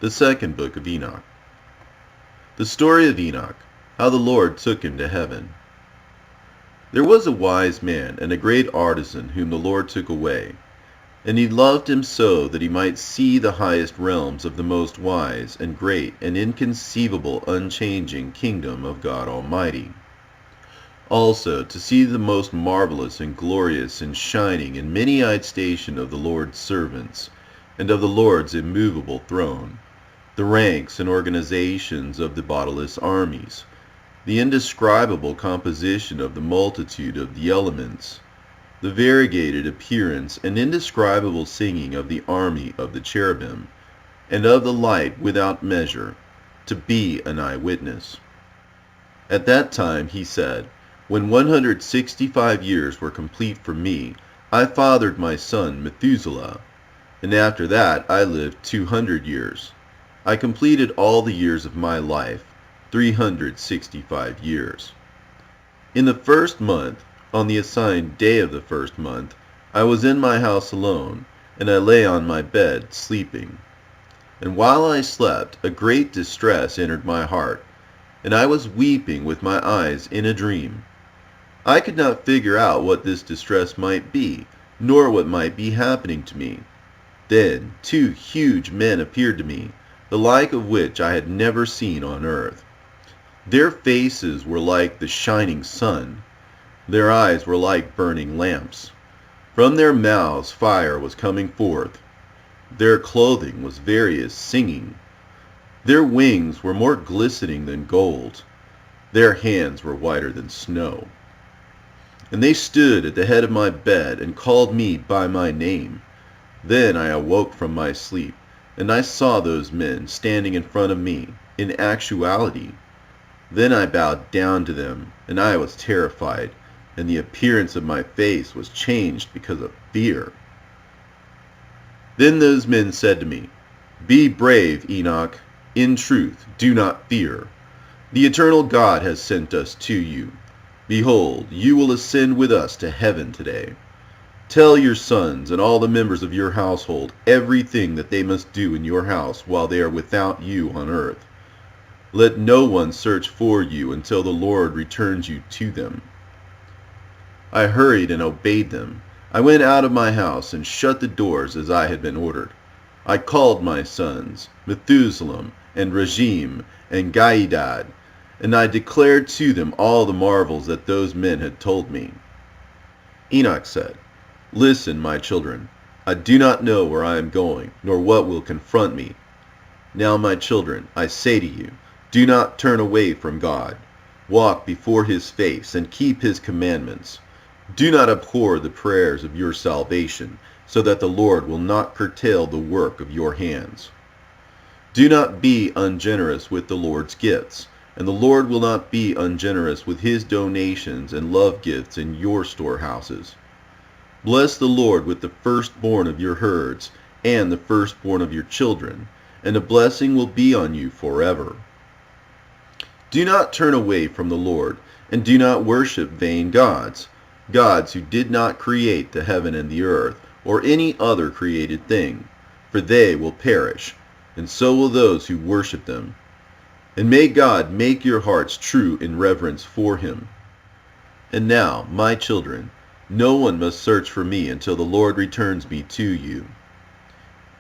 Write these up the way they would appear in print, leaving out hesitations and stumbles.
The second book of Enoch. The story of Enoch, how the Lord took him to heaven. There was a wise man and a great artisan whom the Lord took away, and he loved him so that he might see the highest realms of the most wise and great and inconceivable unchanging kingdom of God Almighty. Also to see the most marvelous and glorious and shining and many-eyed station of the Lord's servants, and of the Lord's immovable throne, the ranks and organizations of the bodiless armies, the indescribable composition of the multitude of the elements, the variegated appearance and indescribable singing of the army of the cherubim, and of the light without measure, to be an eyewitness. At that time he said, when 165 years were complete for me, I fathered my son Methuselah, and after that I lived 200 years. I completed all the years of my life, 365 years. In the first month, on the assigned day of the first month, I was in my house alone, and I lay on my bed sleeping. And while I slept, a great distress entered my heart, and I was weeping with my eyes in a dream. I could not figure out what this distress might be, nor what might be happening to me. Then 2 huge men appeared to me, the like of which I had never seen on earth. Their faces were like the shining sun. Their eyes were like burning lamps. From their mouths fire was coming forth. Their clothing was various singing. Their wings were more glistening than gold. Their hands were whiter than snow. And they stood at the head of my bed and called me by my name. Then I awoke from my sleep, and I saw those men standing in front of me, in actuality. Then I bowed down to them, and I was terrified, and the appearance of my face was changed because of fear. Then those men said to me, Be brave, Enoch. In truth, do not fear. The eternal God has sent us to you. Behold, you will ascend with us to heaven today. Tell your sons and all the members of your household everything that they must do in your house while they are without you on earth. Let no one search for you until the Lord returns you to them. I hurried and obeyed them. I went out of my house and shut the doors as I had been ordered. I called my sons, Methuselah and Regem and Gaidad, and I declared to them all the marvels that those men had told me. Enoch said, Listen, my children, I do not know where I am going, nor what will confront me. Now, my children, I say to you, do not turn away from God. Walk before his face and keep his commandments. Do not abhor the prayers of your salvation, so that the Lord will not curtail the work of your hands. Do not be ungenerous with the Lord's gifts, and the Lord will not be ungenerous with his donations and love gifts in your storehouses. Bless the Lord with the firstborn of your herds and the firstborn of your children, and a blessing will be on you forever. Do not turn away from the Lord, and do not worship vain gods, gods who did not create the heaven and the earth, or any other created thing, for they will perish, and so will those who worship them. And may God make your hearts true in reverence for him. And now, my children, no one must search for me until the Lord returns me to you.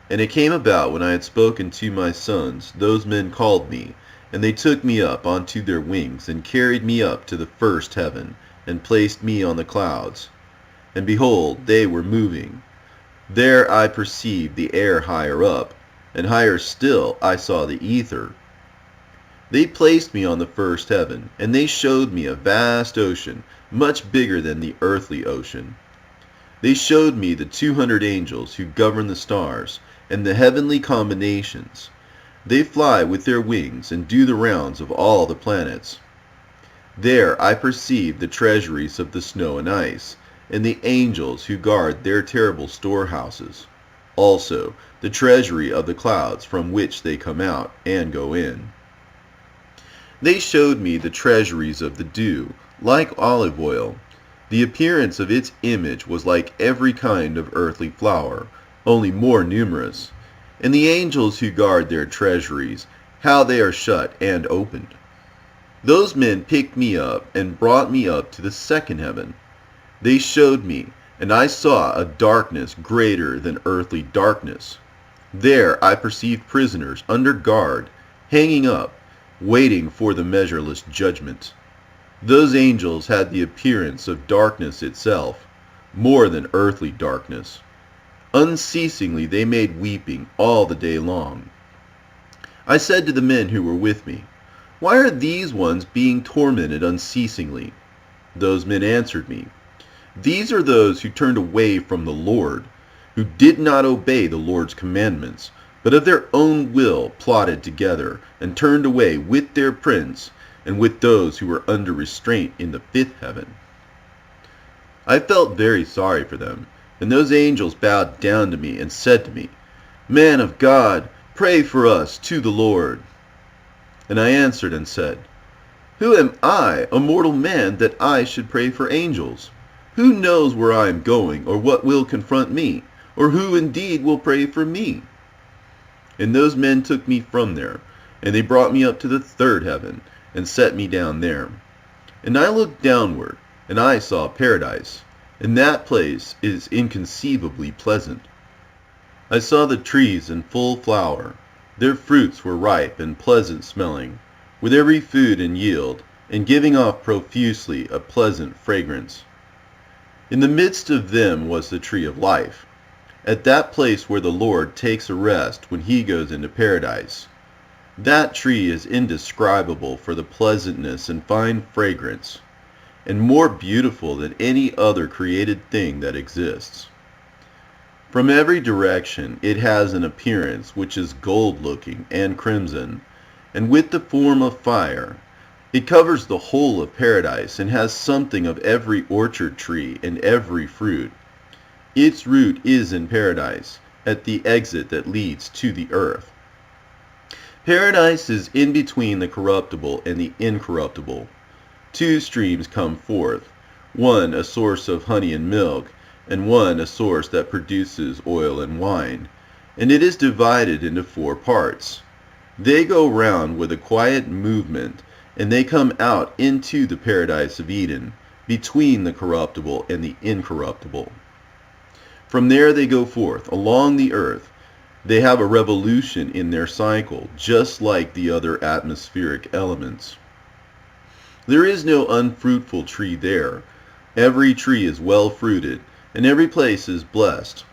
And it came about when I had spoken to my sons, those men called me, and they took me up onto their wings, and carried me up to the first heaven, and placed me on the clouds. And behold, they were moving. There I perceived the air higher up, and higher still I saw the ether. They placed me on the first heaven, and they showed me a vast ocean, much bigger than the earthly ocean. They showed me the 200 angels who govern the stars, and the heavenly combinations. They fly with their wings and do the rounds of all the planets. There I perceived the treasuries of the snow and ice, and the angels who guard their terrible storehouses. Also the treasury of the clouds from which they come out and go in. They showed me the treasuries of the dew, like olive oil. The appearance of its image was like every kind of earthly flower, only more numerous. and the angels who guard their treasuries, how they are shut and opened. Those men picked me up and brought me up to the second heaven. They showed me, and I saw a darkness greater than earthly darkness. There I perceived prisoners under guard, hanging up, waiting for the measureless judgment. Those angels had the appearance of darkness itself, more than earthly darkness. Unceasingly they made weeping all the day long. I said to the men who were with me, "Why are these ones being tormented unceasingly?" Those men answered me, "These are those who turned away from the Lord, who did not obey the Lord's commandments, but of their own will plotted together, and turned away with their prince, and with those who were under restraint in the fifth heaven." I felt very sorry for them, and those angels bowed down to me and said to me, "Man of God, pray for us to the Lord." And I answered and said, "Who am I, a mortal man, that I should pray for angels? Who knows where I am going, or what will confront me, or who indeed will pray for me?" And those men took me from there, and they brought me up to the third heaven, and set me down there. And I looked downward, and I saw paradise, and that place is inconceivably pleasant. I saw the trees in full flower. Their fruits were ripe and pleasant smelling, with every food in yield, and giving off profusely a pleasant fragrance. In the midst of them was the tree of life, at that place where the Lord takes a rest when he goes into paradise. That tree is indescribable for the pleasantness and fine fragrance, and more beautiful than any other created thing that exists. From every direction it has an appearance which is gold-looking and crimson, and with the form of fire. It covers the whole of paradise, and has something of every orchard tree and every fruit. Its root is in paradise, at the exit that leads to the earth. Paradise is in between the corruptible and the incorruptible. Two streams come forth, one a source of honey and milk, and one a source that produces oil and wine, and it is divided into 4 parts. They go round with a quiet movement, and they come out into the paradise of Eden, between the corruptible and the incorruptible. From there they go forth along the earth. They have a revolution in their cycle, just like the other atmospheric elements. There is no unfruitful tree there. Every tree is well fruited, and every place is blessed.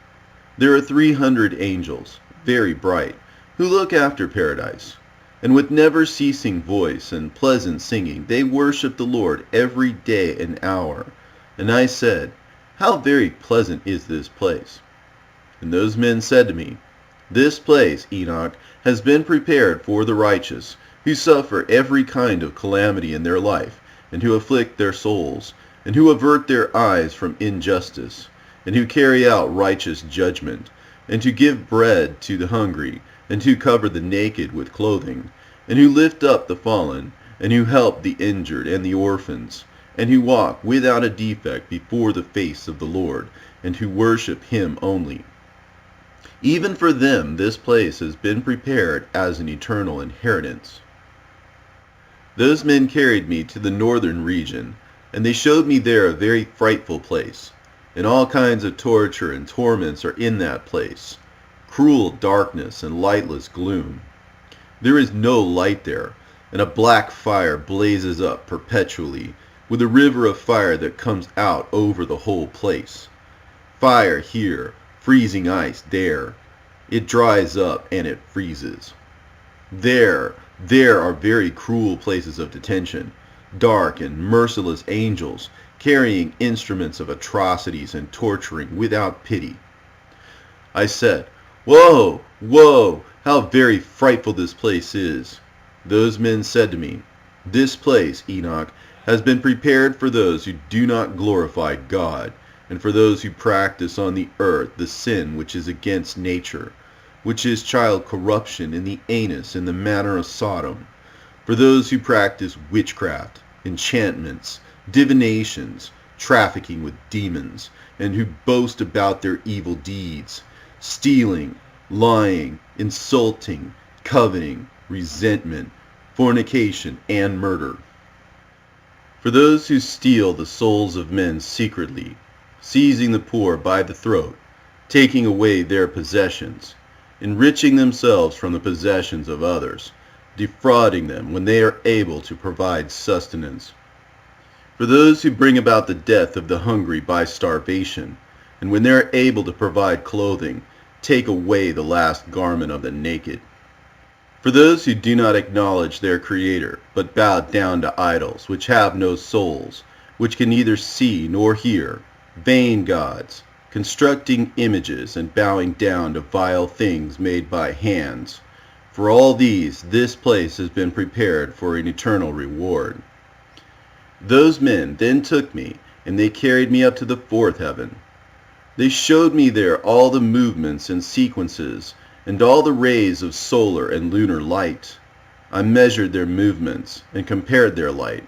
There are 300 angels, very bright, who look after paradise, and with never-ceasing voice and pleasant singing they worship the Lord every day and hour. And I said, "How very pleasant is this place." And those men said to me, "This place, Enoch, has been prepared for the righteous, who suffer every kind of calamity in their life, and who afflict their souls, and who avert their eyes from injustice, and who carry out righteous judgment, and who give bread to the hungry, and who cover the naked with clothing, and who lift up the fallen, and who help the injured and the orphans, and who walk without a defect before the face of the Lord, and who worship him only. Even for them this place has been prepared as an eternal inheritance." Those men carried me to the northern region, and they showed me there a very frightful place, and all kinds of torture and torments are in that place, cruel darkness and lightless gloom. There is no light there, and a black fire blazes up perpetually, with a river of fire that comes out over the whole place. Fire here, freezing ice there. It dries up and it freezes. There are very cruel places of detention, dark and merciless angels carrying instruments of atrocities and torturing without pity. I said, "Woe, woe, how very frightful this place is." Those men said to me, "This place, Enoch, has been prepared for those who do not glorify God, and for those who practice on the earth the sin which is against nature, which is child corruption in the anus in the manner of Sodom, for those who practice witchcraft, enchantments, divinations, trafficking with demons, and who boast about their evil deeds, stealing, lying, insulting, coveting, resentment, fornication, and murder. For those who steal the souls of men secretly, seizing the poor by the throat, taking away their possessions, enriching themselves from the possessions of others, defrauding them when they are able to provide sustenance. For those who bring about the death of the hungry by starvation, and when they are able to provide clothing, take away the last garment of the naked. For those who do not acknowledge their Creator, but bow down to idols which have no souls, which can neither see nor hear, vain gods, constructing images and bowing down to vile things made by hands. For all these, this place has been prepared for an eternal reward. Those men then took me, and they carried me up to the fourth heaven. They showed me there all the movements and sequences, and all the rays of solar and lunar light. I measured their movements, and compared their light.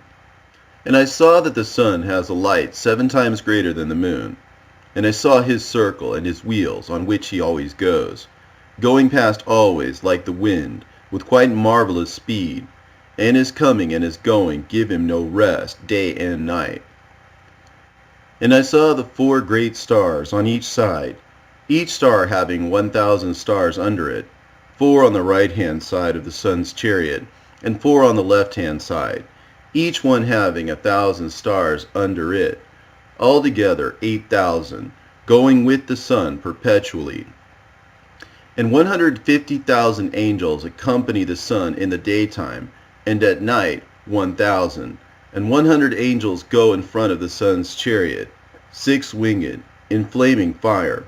And I saw that the sun has a light 7 times greater than the moon. And I saw his circle and his wheels, on which he always goes, going past always like the wind, with quite marvelous speed. And his coming and his going give him no rest, day and night. And I saw the 4 great stars on each side, each star having 1,000 stars under it, 4 on the right-hand side of the sun's chariot, and 4 on the left-hand side, each one having 1,000 stars under it, altogether 8,000, going with the sun perpetually. And 150,000 angels accompany the sun in the daytime, and at night 1,000, and 100 angels go in front of the sun's chariot, 6-winged, in flaming fire.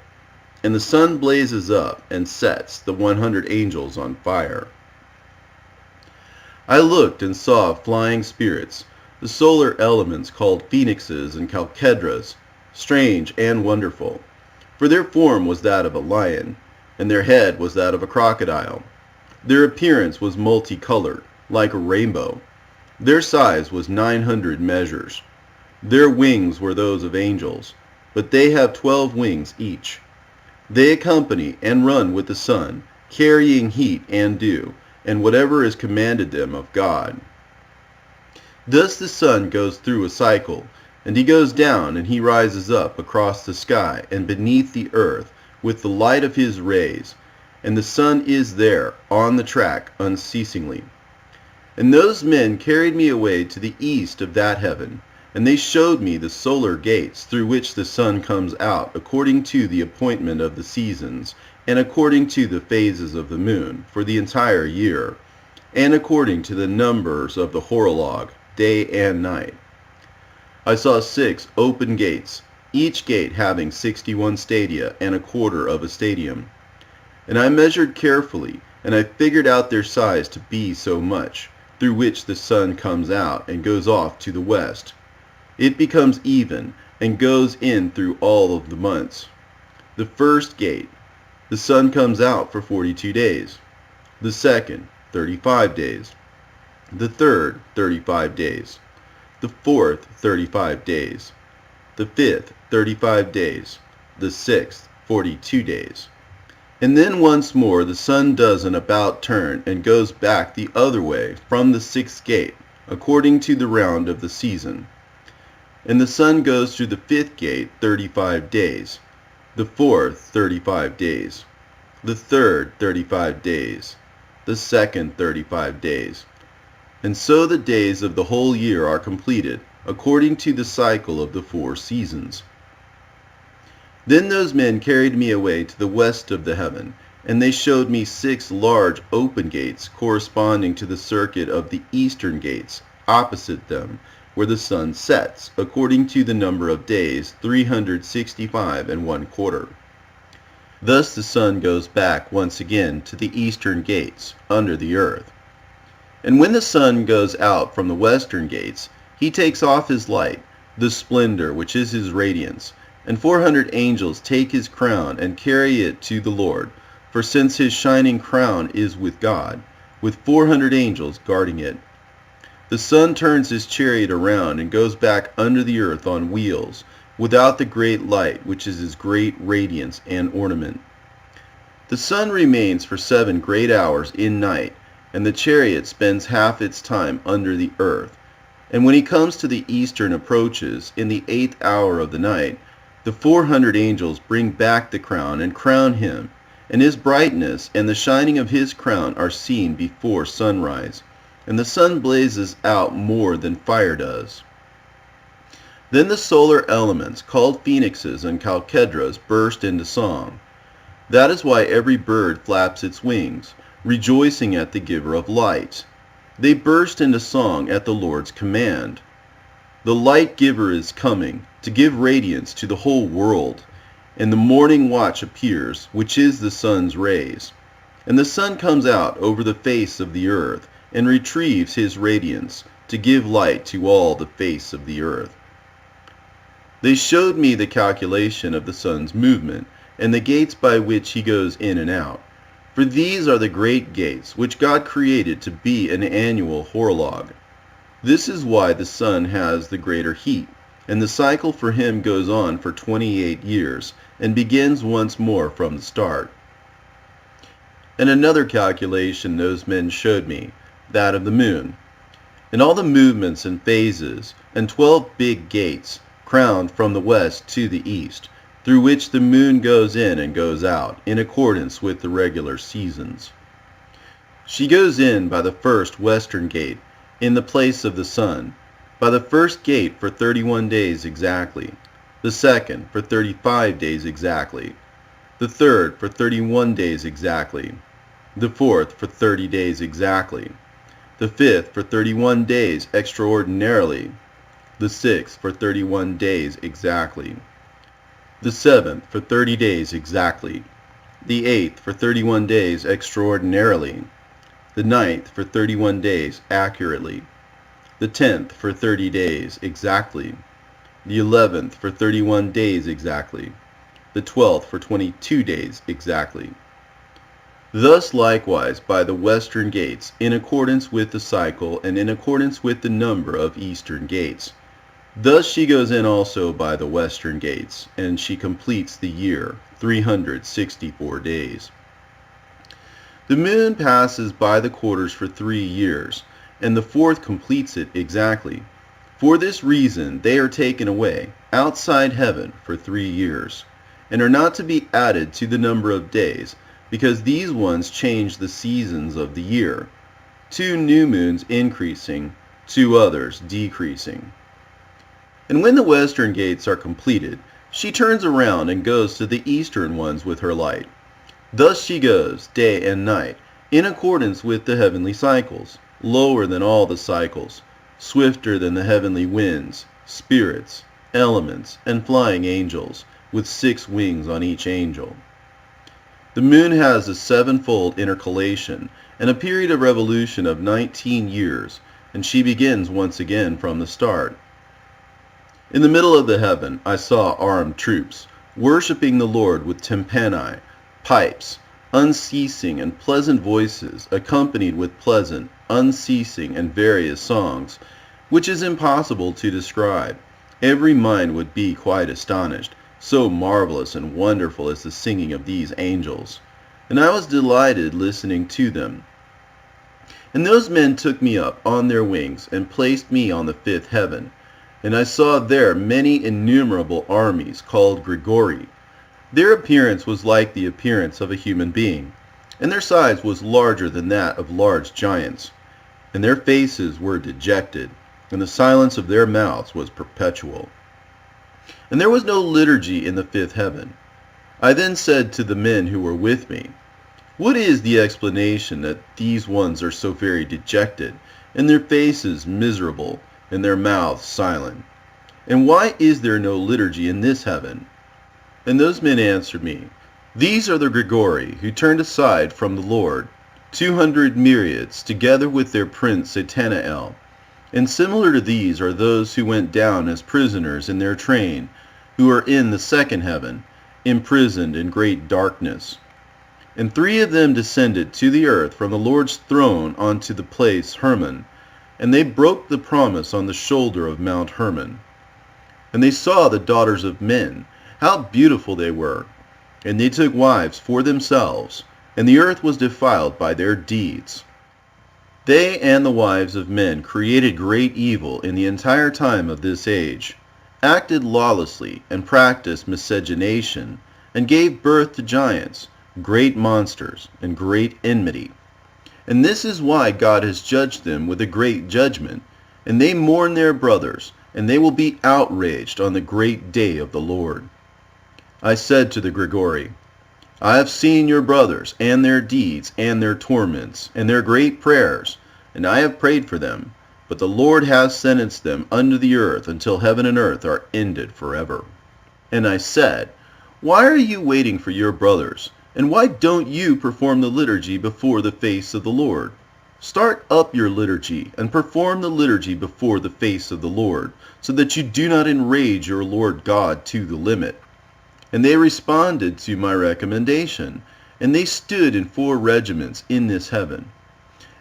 And the sun blazes up and sets the 100 angels on fire. I looked and saw flying spirits, the solar elements called phoenixes and chalcedras, strange and wonderful. For their form was that of a lion, and their head was that of a crocodile. Their appearance was multicolored, like a rainbow. Their size was 900 measures. Their wings were those of angels, but they have 12 wings each. They accompany and run with the sun, carrying heat and dew, and whatever is commanded them of God. Thus the sun goes through a cycle, and he goes down and he rises up across the sky and beneath the earth with the light of his rays, and the sun is there on the track unceasingly. And those men carried me away to the east of that heaven, and they showed me the solar gates through which the sun comes out according to the appointment of the seasons, and according to the phases of the moon for the entire year, and according to the numbers of the horologe, day and night. I saw 6 open gates, each gate having 61 stadia and a quarter of a stadium. And I measured carefully, and I figured out their size to be so much, through which the sun comes out and goes off to the west. It becomes even, and goes in through all of the months. The first gate, the sun comes out for 42 days. The second, 35 days. The third, 35 days. The fourth, 35 days. The fifth, 35 days. The sixth, 42 days. And then once more the sun does an about turn and goes back the other way from the 6th gate, according to the round of the season. And the sun goes through the 5th gate 35 days, the 4th 35 days, the 3rd 35 days, the 2nd 35 days. And so the days of the whole year are completed, according to the cycle of the 4 seasons. Then those men carried me away to the west of the heaven, and they showed me 6 large open gates corresponding to the circuit of the eastern gates, opposite them, where the sun sets, according to the number of days, 365 1/4. Thus the sun goes back once again to the eastern gates, under the earth. And when the sun goes out from the western gates, he takes off his light, the splendor which is his radiance, and 400 angels take his crown and carry it to the Lord, for since his shining crown is with God, with 400 angels guarding it. The sun turns his chariot around and goes back under the earth on wheels, without the great light which is his great radiance and ornament. The sun remains for 7 great hours in night, and the chariot spends half its time under the earth. And when he comes to the eastern approaches, in the 8th hour of the night, the 400 angels bring back the crown and crown him, and his brightness and the shining of his crown are seen before sunrise, and the sun blazes out more than fire does. Then the solar elements, called phoenixes and chalcedras, burst into song. That is why every bird flaps its wings, rejoicing at the giver of light. They burst into song at the Lord's command. The light giver is coming to give radiance to the whole world, and the morning watch appears, which is the sun's rays. And the sun comes out over the face of the earth, and retrieves his radiance to give light to all the face of the earth. They showed me the calculation of the sun's movement, and the gates by which he goes in and out. For these are the great gates which God created to be an annual horologe. This is why the sun has the greater heat, and the cycle for him goes on for 28 years, and begins once more from the start. And another calculation those men showed me, that of the moon, and all the movements and phases, and 12 big gates, crowned from the west to the east, through which the moon goes in and goes out, in accordance with the regular seasons. She goes in by the first western gate, in the place of the sun, by the first gate for 31 days exactly, the second for 35 days exactly, the third for 31 days exactly, the fourth for 30 days exactly, the fifth for 31 days extraordinarily, the sixth for 31 days exactly, the seventh for 30 days exactly, the eighth for 31 days extraordinarily, the ninth for 31 days accurately, the 10th for 30 days exactly, the 11th for 31 days exactly, the 12th for 22 days exactly. Thus likewise by the western gates, in accordance with the cycle and in accordance with the number of eastern gates. Thus she goes in also by the western gates, and she completes the year, 364 days. The moon passes by the quarters for 3 years, and the fourth completes it exactly. For this reason they are taken away outside heaven for 3 years, and are not to be added to the number of days, because these ones change the seasons of the year, 2 new moons increasing, 2 others decreasing. And when the western gates are completed, she turns around and goes to the eastern ones with her light. Thus she goes, day and night, in accordance with the heavenly cycles, lower than all the cycles, swifter than the heavenly winds, spirits, elements, and flying angels, with 6 wings on each angel. The moon has a 7-fold intercalation, and a period of revolution of 19 years, and she begins once again from the start. In the middle of the heaven I saw armed troops, worshipping the Lord with tympani, pipes, unceasing and pleasant voices, accompanied with pleasant, unceasing and various songs, which is impossible to describe. Every mind would be quite astonished, so marvelous and wonderful is the singing of these angels. And I was delighted listening to them. And those men took me up on their wings, and placed me on the 5th heaven. And I saw there many innumerable armies, called Grigori. Their appearance was like the appearance of a human being, and their size was larger than that of large giants. And their faces were dejected, and the silence of their mouths was perpetual. And there was no liturgy in the 5th heaven. I then said to the men who were with me, "What is the explanation that these ones are so very dejected, and their faces miserable, and their mouths silent? And why is there no liturgy in this heaven?" And those men answered me, "These are the Grigori, who turned aside from the Lord, 200 myriads, together with their prince Satanael. And similar to these are those who went down as prisoners in their train, who are in the 2nd heaven, imprisoned in great darkness. And 3 of them descended to the earth from the Lord's throne onto the place Hermon, and they broke the promise on the shoulder of Mount Hermon. And they saw the daughters of men, how beautiful they were, and they took wives for themselves, and the earth was defiled by their deeds. They and the wives of men created great evil in the entire time of this age, acted lawlessly, and practiced miscegenation, and gave birth to giants, great monsters, and great enmity. And this is why God has judged them with a great judgment, and they mourn their brothers, and they will be outraged on the great day of the Lord. I said to the Gregory, I have seen your brothers, and their deeds, and their torments, and their great prayers, and I have prayed for them, but the Lord has sentenced them unto the earth until heaven and earth are ended forever. And I said, Why are you waiting for your brothers, and why don't you perform the liturgy before the face of the Lord? Start up your liturgy, and perform the liturgy before the face of the Lord, so that you do not enrage your Lord God to the limit. And they responded to my recommendation, and they stood in 4 regiments in this heaven.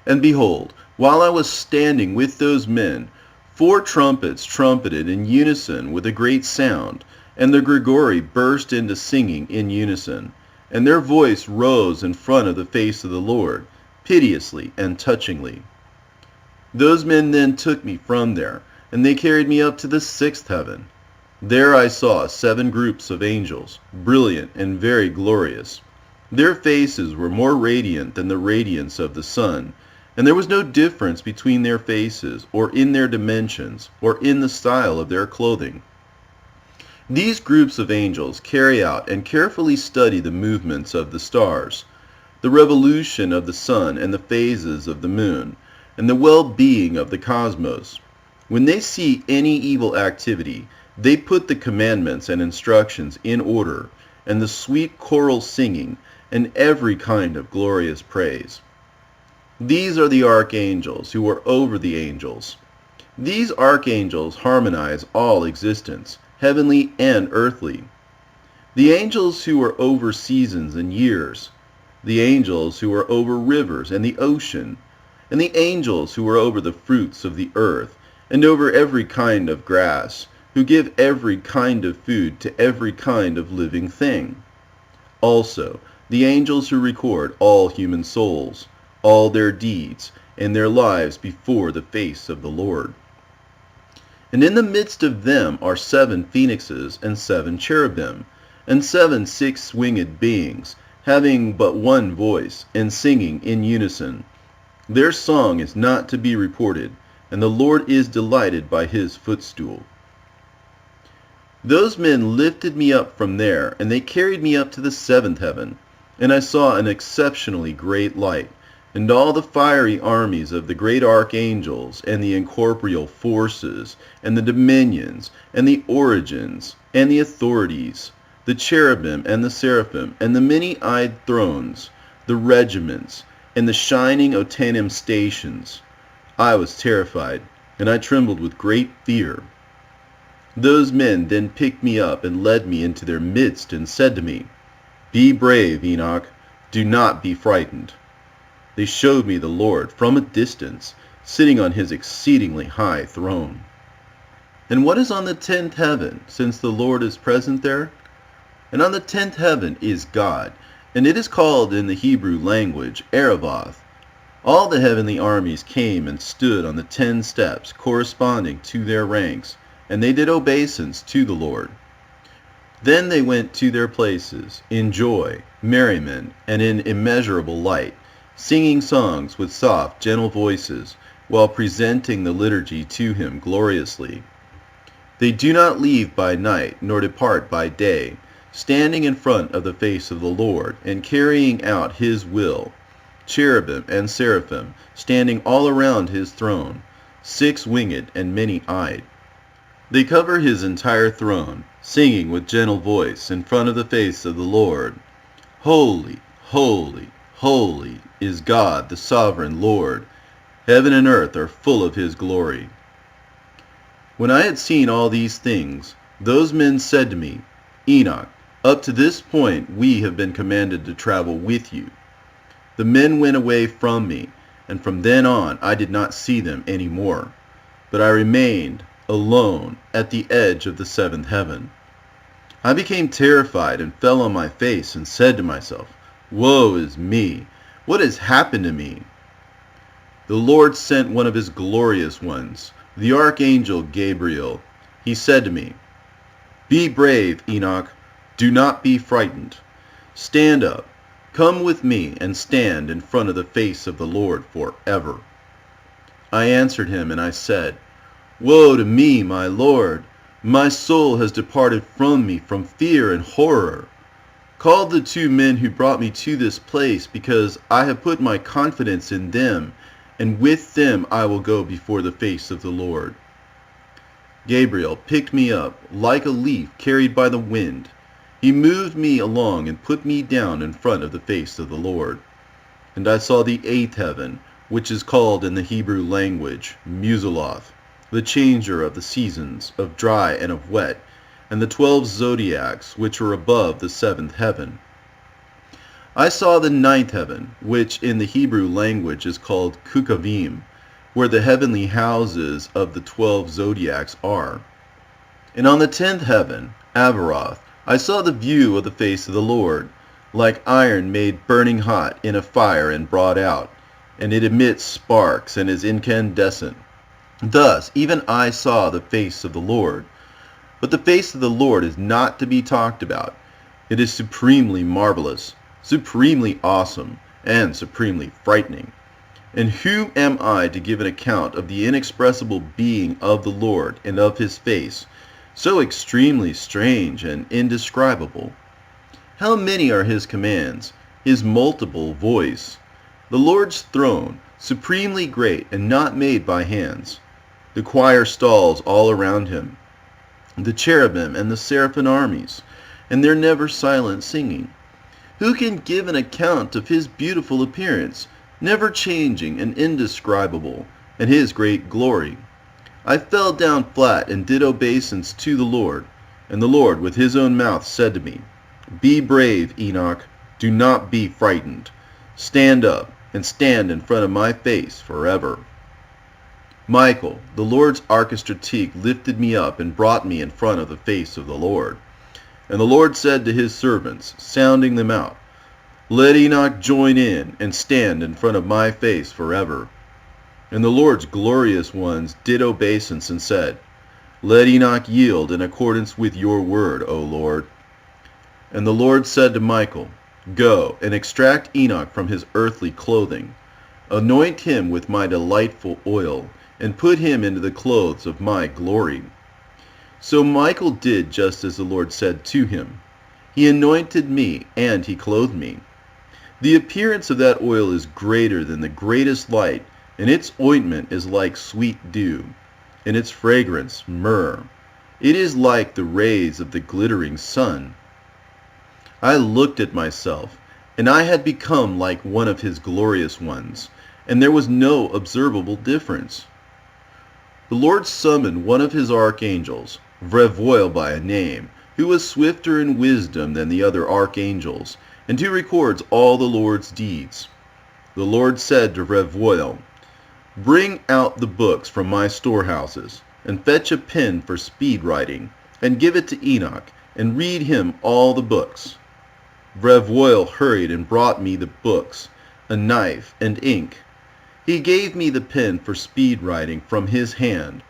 And behold, while I was standing with those men, 4 trumpets trumpeted in unison with a great sound, and the Gregory burst into singing in unison, and their voice rose in front of the face of the Lord, piteously and touchingly. Those men then took me from there, and they carried me up to the 6th heaven. There I saw 7 groups of angels, brilliant and very glorious. Their faces were more radiant than the radiance of the sun, and there was no difference between their faces, or in their dimensions, or in the style of their clothing. These groups of angels carry out and carefully study the movements of the stars, the revolution of the sun and the phases of the moon, and the well-being of the cosmos. When they see any evil activity, they put the commandments and instructions in order, and the sweet choral singing, and every kind of glorious praise. These are the archangels who are over the angels. These archangels harmonize all existence, heavenly and earthly. The angels who are over seasons and years, the angels who are over rivers and the ocean, and the angels who are over the fruits of the earth, and over every kind of grass, who give every kind of food to every kind of living thing. Also, the angels who record all human souls, all their deeds, and their lives before the face of the Lord. And in the midst of them are 7 phoenixes and 7 cherubim, and 7 6-winged beings, having but one voice, and singing in unison. Their song is not to be reported, and the Lord is delighted by his footstool. Those men lifted me up from there, and they carried me up to the 7th heaven, and I saw an exceptionally great light, and all the fiery armies of the great archangels, and the incorporeal forces, and the dominions, and the origins, and the authorities, the cherubim and the seraphim, and the many-eyed thrones, the regiments, and the shining Otanim stations. I was terrified, and I trembled with great fear. Those men then picked me up and led me into their midst and said to me, Be brave, Enoch, do not be frightened. They showed me the Lord from a distance, sitting on his exceedingly high throne. And what is on the 10th heaven, since the Lord is present there? And on the 10th heaven is God, and it is called in the Hebrew language Aravoth. All the heavenly armies came and stood on the 10 steps corresponding to their ranks, and they did obeisance to the Lord. Then they went to their places in joy, merriment, and in immeasurable light, singing songs with soft, gentle voices, while presenting the liturgy to him gloriously. They do not leave by night, nor depart by day, standing in front of the face of the Lord, and carrying out his will, cherubim and seraphim, standing all around his throne, 6-winged and many-eyed. They cover his entire throne, singing with gentle voice in front of the face of the Lord, Holy, holy, holy is God the sovereign Lord. Heaven and earth are full of his glory. When I had seen all these things, those men said to me, Enoch, up to this point we have been commanded to travel with you. The men went away from me, and from then on I did not see them any more, but I remained alone at the edge of the 7th heaven. I became terrified and fell on my face and said to myself, Woe is me! What has happened to me? The Lord sent one of his glorious ones, the archangel Gabriel. He said to me, Be brave, Enoch. Do not be frightened. Stand up. Come with me and stand in front of the face of the Lord forever. I answered him and I said, Woe to me, my Lord! My soul has departed from me from fear and horror. Call the 2 men who brought me to this place, because I have put my confidence in them, and with them I will go before the face of the Lord. Gabriel picked me up like a leaf carried by the wind. He moved me along and put me down in front of the face of the Lord. And I saw the 8th heaven, which is called in the Hebrew language Muzaloth, the changer of the seasons, of dry and of wet, and the 12 zodiacs which were above the 7th heaven. I saw the 9th heaven, which in the Hebrew language is called Kukavim, where the heavenly houses of the 12 zodiacs are. And on the 10th heaven, Avaroth, I saw the view of the face of the Lord, like iron made burning hot in a fire and brought out, and it emits sparks and is incandescent. Thus even I saw the face of the Lord. But the face of the Lord is not to be talked about. It is supremely marvelous, supremely awesome, and supremely frightening. And who am I to give an account of the inexpressible being of the Lord and of his face, so extremely strange and indescribable? How many are his commands, his multiple voice? The Lord's throne, supremely great and not made by hands. The choir stalls all around him, the cherubim and the seraphim armies, and their never silent singing. Who can give an account of his beautiful appearance, never changing and indescribable, and his great glory? I fell down flat and did obeisance to the Lord, and the Lord with his own mouth said to me, Be brave, Enoch, do not be frightened. Stand up and stand in front of my face forever. Michael, the Lord's archistratique, lifted me up and brought me in front of the face of the Lord. And the Lord said to his servants, sounding them out, Let Enoch join in and stand in front of my face forever. And the Lord's glorious ones did obeisance and said, Let Enoch yield in accordance with your word, O Lord. And the Lord said to Michael, Go and extract Enoch from his earthly clothing. Anoint him with my delightful oil, and put him into the clothes of my glory. So Michael did just as the Lord said to him. He anointed me, and he clothed me. The appearance of that oil is greater than the greatest light, and its ointment is like sweet dew, and its fragrance myrrh. It is like the rays of the glittering sun. I looked at myself, and I had become like one of his glorious ones, and there was no observable difference. The Lord summoned one of his archangels, Vrevoil by a name, who was swifter in wisdom than the other archangels, and who records all the Lord's deeds. The Lord said to Vrevoil, Bring out the books from my storehouses, and fetch a pen for speed writing, and give it to Enoch, and read him all the books. Vrevoil hurried and brought me the books, a knife, and ink. He gave me the pen for speed writing from his hand.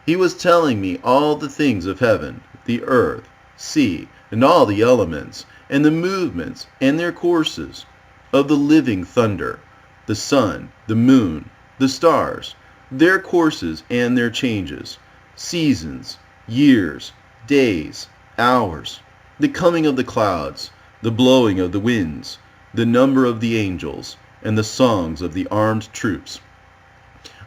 He was telling me all the things of heaven, the earth, sea, and all the elements, and the movements and their courses, of the living thunder, the sun, the moon, the stars, their courses and their changes, seasons, years, days, hours, the coming of the clouds, the blowing of the winds, the number of the angels, and the songs of the armed troops,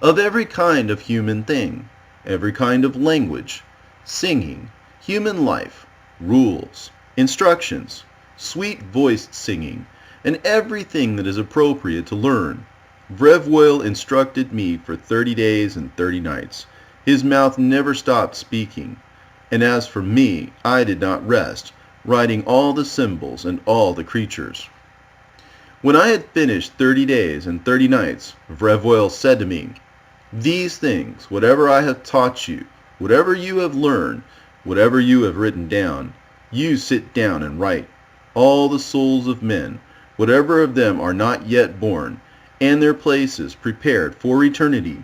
of every kind of human thing, every kind of language, singing, human life, rules, instructions, sweet-voiced singing, and everything that is appropriate to learn. Vrevoil instructed me for 30 days and 30 nights. His mouth never stopped speaking. And as for me, I did not rest, writing all the symbols and all the creatures. When I had finished 30 days and 30 nights, Vrevoil said to me, These things, whatever I have taught you, whatever you have learned, whatever you have written down, You sit down and write. All the souls of men, whatever of them are not yet born, and their places prepared for eternity.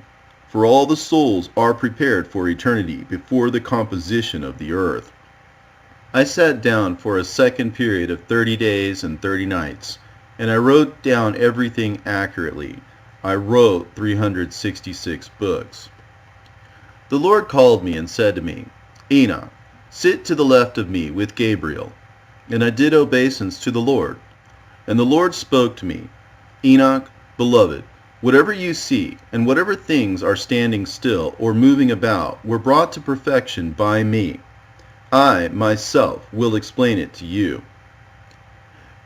For all the souls are prepared for eternity before the composition of the earth. I sat down for a second period of 30 days and 30 nights, and I wrote down everything accurately. I wrote 366 books. The Lord called me and said to me, Enoch, sit to the left of me with Gabriel. And I did obeisance to the Lord. And the Lord spoke to me, Enoch, beloved, whatever you see, and whatever things are standing still or moving about, were brought to perfection by me. I, myself, will explain it to you.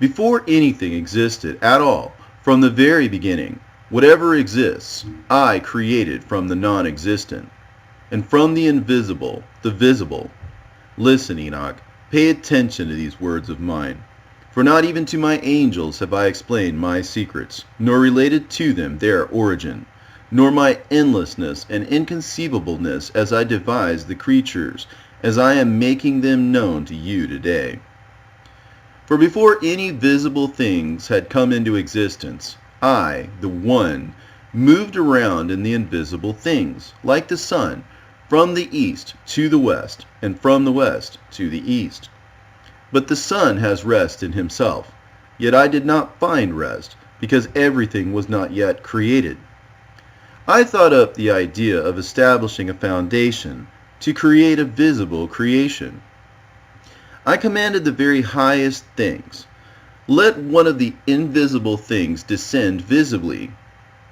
Before anything existed at all, from the very beginning, whatever exists, I created from the non-existent, and from the invisible, the visible. Listen, Enoch, pay attention to these words of mine. For not even to my angels have I explained my secrets, nor related to them their origin, nor my endlessness and inconceivableness as I devised the creatures, as I am making them known to you today. For before any visible things had come into existence, I, the One, moved around in the invisible things, like the sun, from the east to the west, and from the west to the east. But the sun has rest in himself, yet I did not find rest, because everything was not yet created. I thought up the idea of establishing a foundation to create a visible creation. I commanded the very highest things, let one of the invisible things descend visibly,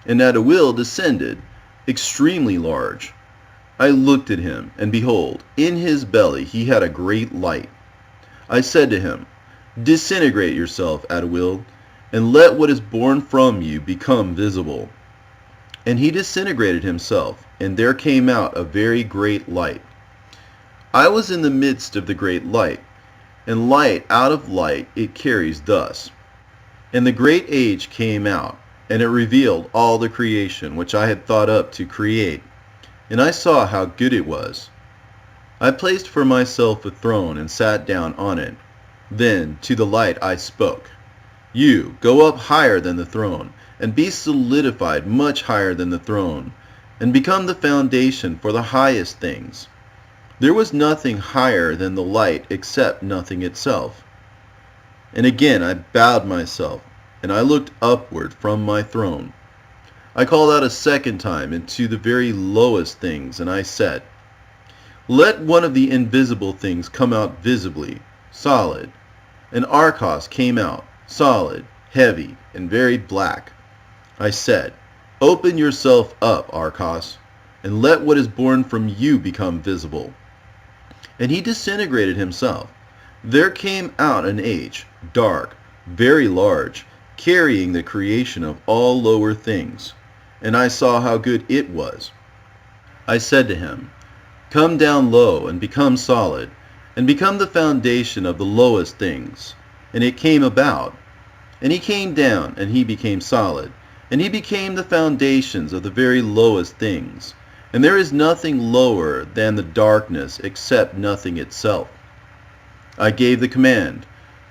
and at a will descended, extremely large. I looked at him, and behold, in his belly he had a great light. I said to him, disintegrate yourself at a will, and let what is born from you become visible. And he disintegrated himself, and there came out a very great light. I was in the midst of the great light, and light out of light it carries thus. And the great age came out, and it revealed all the creation which I had thought up to create, and I saw how good it was. I placed for myself a throne and sat down on it. Then to the light I spoke, you go up higher than the throne, and be solidified much higher than the throne, and become the foundation for the highest things. There was nothing higher than the light except nothing itself. And again I bowed myself, and I looked upward from my throne. I called out a second time into the very lowest things, and I said, let one of the invisible things come out visibly, solid. And Arcos came out, solid, heavy, and very black. I said, open yourself up, Arcos, and let what is born from you become visible. And he disintegrated himself. There came out an age, dark, very large, carrying the creation of all lower things. And I saw how good it was. I said to him, come down low and become solid, and become the foundation of the lowest things. And it came about. And he came down, and he became solid, and he became the foundations of the very lowest things. And there is nothing lower than the darkness except nothing itself. I gave the command,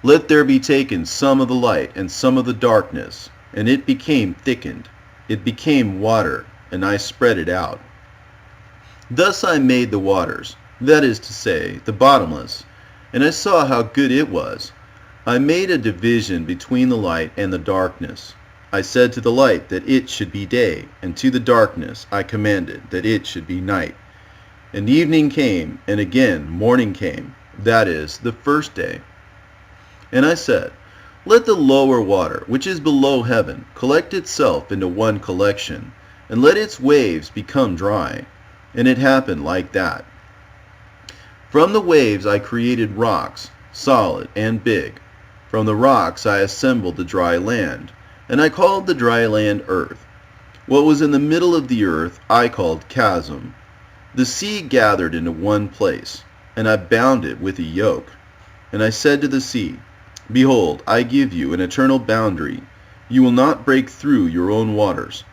let there be taken some of the light and some of the darkness, and it became thickened. It became water, and I spread it out. Thus I made the waters, that is to say, the bottomless, and I saw how good it was. I made a division between the light and the darkness. I said to the light that it should be day, and to the darkness I commanded that it should be night. And evening came, and again morning came, that is, the first day. And I said, let the lower water, which is below heaven, collect itself into one collection, and let its waves become dry. And it happened like that. From the waves I created rocks, solid and big. From the rocks I assembled the dry land, and I called the dry land earth. What was in the middle of the earth I called chasm. The sea gathered into one place, and I bound it with a yoke. And I said to the sea, behold, I give you an eternal boundary. You will not break through your own waters.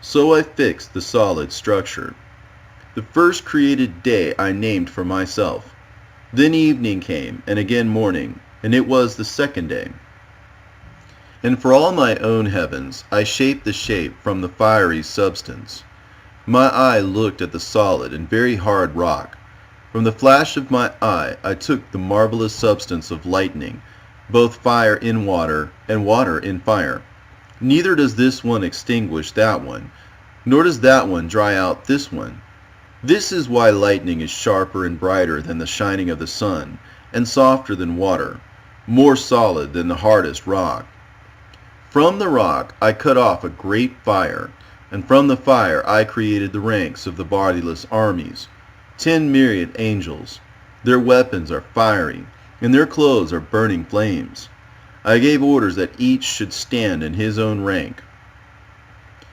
So I fixed the solid structure. The first created day I named for myself. Then evening came, and again morning, and it was the second day. And for all my own heavens I shaped the shape from the fiery substance. My eye looked at the solid and very hard rock. From the flash of my eye I took the marvelous substance of lightning, both fire in water and water in fire. Neither does this one extinguish that one, nor does that one dry out this one. This is why lightning is sharper and brighter than the shining of the sun, and softer than water, more solid than the hardest rock. From the rock I cut off a great fire, and from the fire I created the ranks of the bodiless armies, 10 myriad angels. Their weapons are fiery, and their clothes are burning flames. I gave orders that each should stand in his own rank.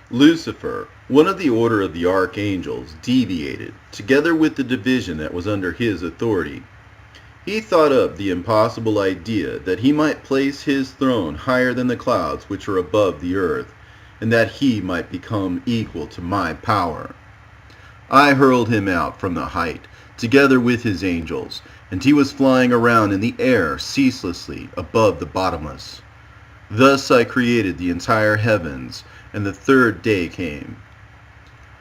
Lucifer, one of the order of the archangels, deviated, together with the division that was under his authority. He thought up the impossible idea that he might place his throne higher than the clouds which are above the earth, and that he might become equal to my power. I hurled him out from the height, together with his angels, and he was flying around in the air ceaselessly above the bottomless. Thus I created the entire heavens, and the third day came.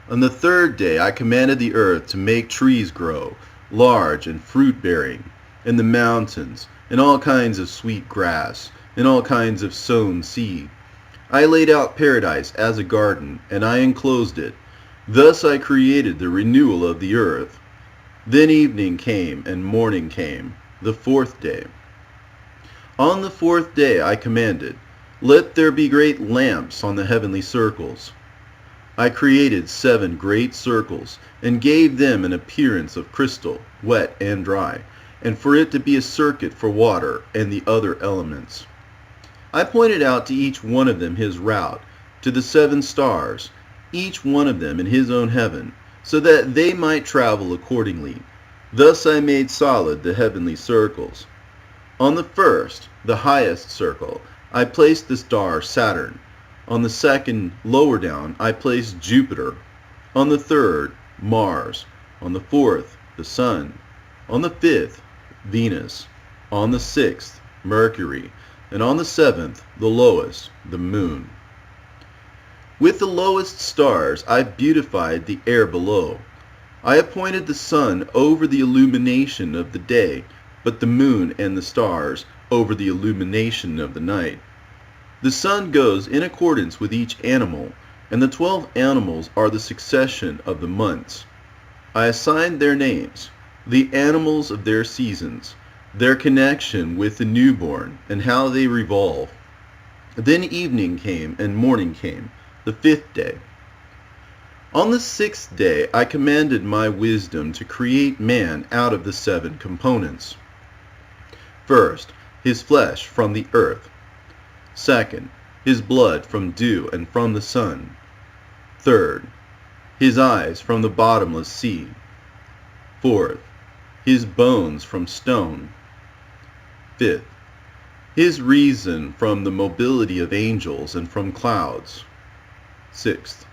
On the third day I commanded the earth to make trees grow, large and fruit-bearing, and the mountains, and all kinds of sweet grass, and all kinds of sown seed. I laid out paradise as a garden, and I enclosed it. Thus I created the renewal of the earth. Then evening came, and morning came, the fourth day. On the fourth day I commanded, let there be great lamps on the heavenly circles. I created 7 great circles, and gave them an appearance of crystal, wet and dry, and for it to be a circuit for water and the other elements. I pointed out to each one of them his route, to the 7 stars, each one of them in his own heaven, so that they might travel accordingly. Thus I made solid the heavenly circles. On the first, the highest circle, I placed the star Saturn. On the second, lower down, I placed Jupiter. On the third, Mars. On the fourth, the Sun. On the fifth, Venus. On the sixth, Mercury. And on the seventh, the lowest, the Moon. With the lowest stars I beautified the air below. I appointed the sun over the illumination of the day, but the moon and the stars over the illumination of the night. The sun goes in accordance with each animal, and the 12 animals are the succession of the months. I assigned their names, the animals of their seasons, their connection with the newborn, and how they revolve. Then evening came, and morning came, the 5th day. On the 6th day I commanded my wisdom to create man out of the 7 components. First, his flesh from the earth. Second, his blood from dew and from the sun. Third, his eyes from the bottomless sea. Fourth, his bones from stone. Fifth, his reason from the mobility of angels and from clouds. Sixth,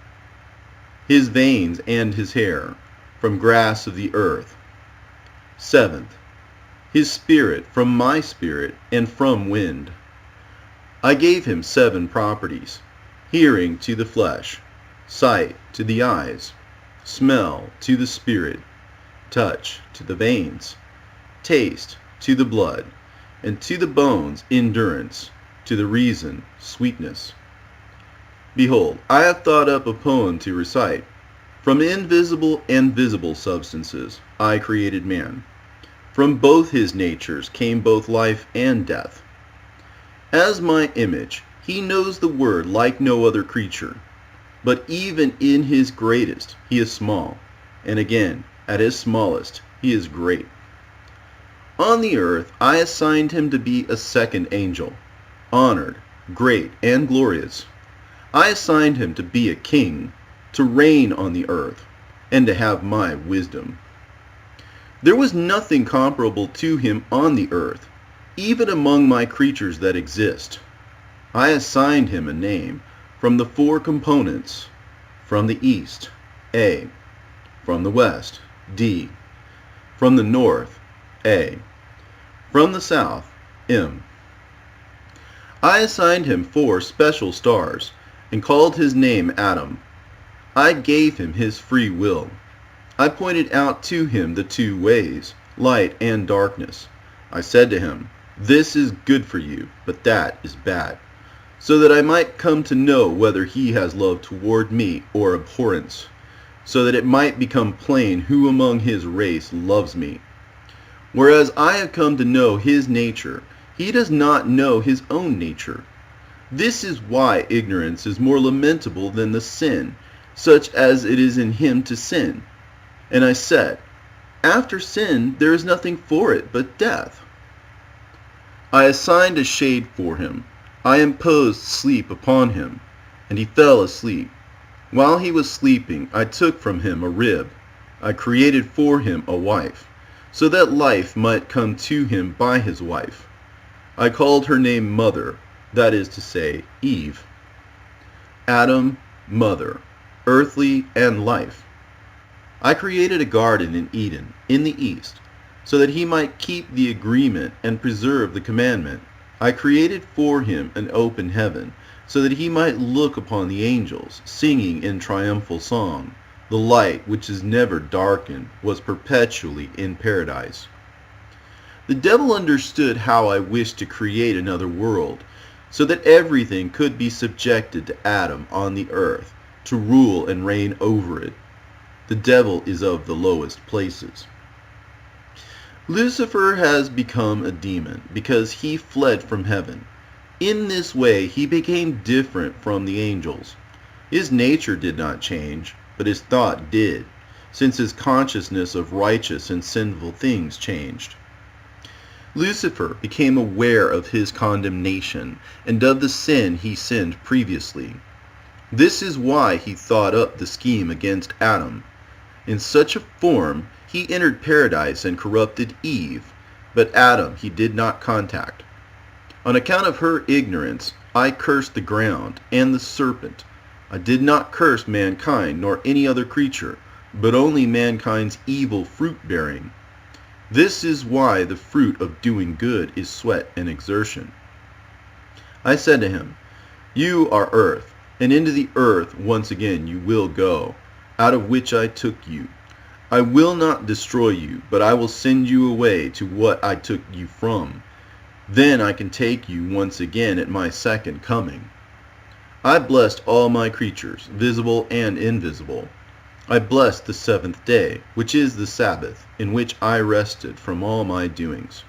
his veins and his hair from grass of the earth. Seventh, his spirit from my spirit and from wind. I gave him 7 properties: hearing to the flesh, sight to the eyes, smell to the spirit, touch to the veins, taste to the blood, and to the bones endurance, to the reason sweetness. Behold, I have thought up a poem to recite. From invisible and visible substances I created man. From both his natures came both life and death. As my image, he knows the word like no other creature. But even in his greatest he is small, and again, at his smallest, he is great. On the earth I assigned him to be a second angel, honored, great, and glorious. I assigned him to be a king, to reign on the earth, and to have my wisdom. There was nothing comparable to him on the earth, even among my creatures that exist. I assigned him a name from the 4 components: from the east, A; from the west, D; from the north, A. From the south, M. I assigned him 4 special stars, and called his name Adam. I gave him his free will. I pointed out to him the 2 ways, light and darkness. I said to him, "This is good for you, but that is bad," so that I might come to know whether he has love toward me or abhorrence, so that it might become plain who among his race loves me. Whereas I have come to know his nature, he does not know his own nature. This is why ignorance is more lamentable than the sin, such as it is in him to sin. And I said, after sin there is nothing for it but death. I assigned a shade for him. I imposed sleep upon him, and he fell asleep. While he was sleeping, I took from him a rib. I created for him a wife, so that life might come to him by his wife. I called her name Mother, that is to say, Eve. Adam, Mother, earthly and life. I created a garden in Eden, in the east, so that he might keep the agreement and preserve the commandment. I created for him an open heaven, so that he might look upon the angels, singing in triumphal song. The light, which is never darkened, was perpetually in paradise. The devil understood how I wished to create another world, so that everything could be subjected to Adam on the earth, to rule and reign over it. The devil is of the lowest places. Lucifer has become a demon because he fled from heaven. In this way he became different from the angels. His nature did not change, but his thought did, since his consciousness of righteous and sinful things changed. Lucifer became aware of his condemnation and of the sin he sinned previously. This is why he thought up the scheme against Adam. In such a form, he entered paradise and corrupted Eve, but Adam he did not contact. On account of her ignorance, I cursed the ground and the serpent. I did not curse mankind nor any other creature, but only mankind's evil fruit-bearing. This is why the fruit of doing good is sweat and exertion. I said to him, "You are earth, and into the earth once again you will go, out of which I took you. I will not destroy you, but I will send you away to what I took you from. Then I can take you once again at my second coming." I blessed all my creatures, visible and invisible. I blessed the 7th day, which is the Sabbath, in which I rested from all my doings.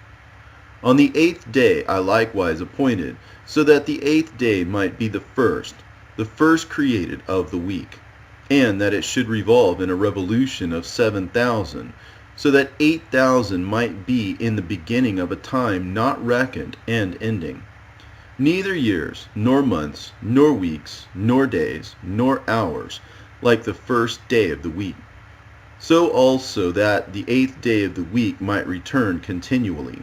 On the 8th day I likewise appointed, so that the 8th day might be the first created of the week, and that it should revolve in a revolution of 7,000, so that 8,000 might be in the beginning of a time not reckoned and ending. Neither years, nor months, nor weeks, nor days, nor hours, like the first day of the week. So also that the 8th day of the week might return continually.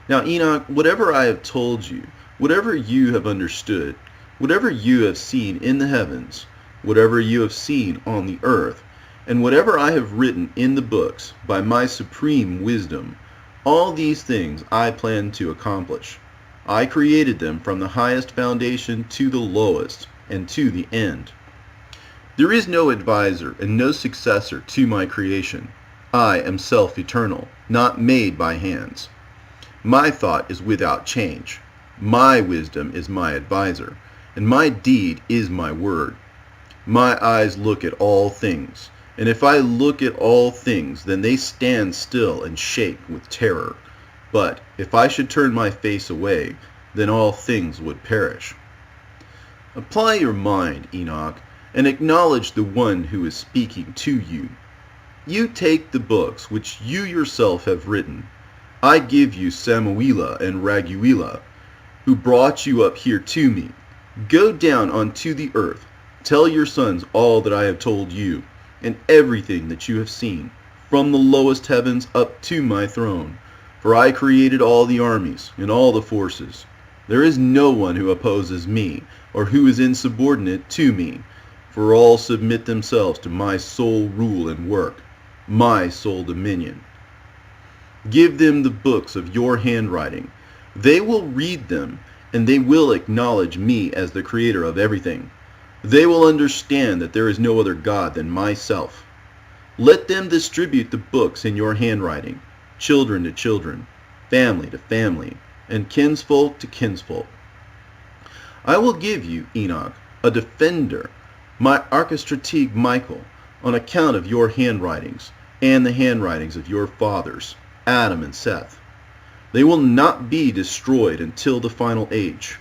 Now Enoch, whatever I have told you, whatever you have understood, whatever you have seen in the heavens, whatever you have seen on the earth, and whatever I have written in the books by my supreme wisdom, all these things I plan to accomplish. I created them from the highest foundation to the lowest, and to the end. There is no advisor and no successor to my creation. I am self-eternal, not made by hands. My thought is without change. My wisdom is my advisor, and my deed is my word. My eyes look at all things, and if I look at all things, then they stand still and shake with terror. But if I should turn my face away, then all things would perish. Apply your mind, Enoch, and acknowledge the one who is speaking to you. You take the books which you yourself have written. I give you Samuela and Raguela, who brought you up here to me. Go down onto the earth. Tell your sons all that I have told you, and everything that you have seen, from the lowest heavens up to my throne. For I created all the armies and all the forces. There is no one who opposes me, or who is insubordinate to me, for all submit themselves to my sole rule and work, my sole dominion. Give them the books of your handwriting. They will read them, and they will acknowledge me as the creator of everything. They will understand that there is no other God than myself. Let them distribute the books in your handwriting, children to children, family to family, and kinsfolk to kinsfolk. I will give you, Enoch, a defender, my archistratege Michael, on account of your handwritings and the handwritings of your fathers, Adam and Seth. They will not be destroyed until the final age.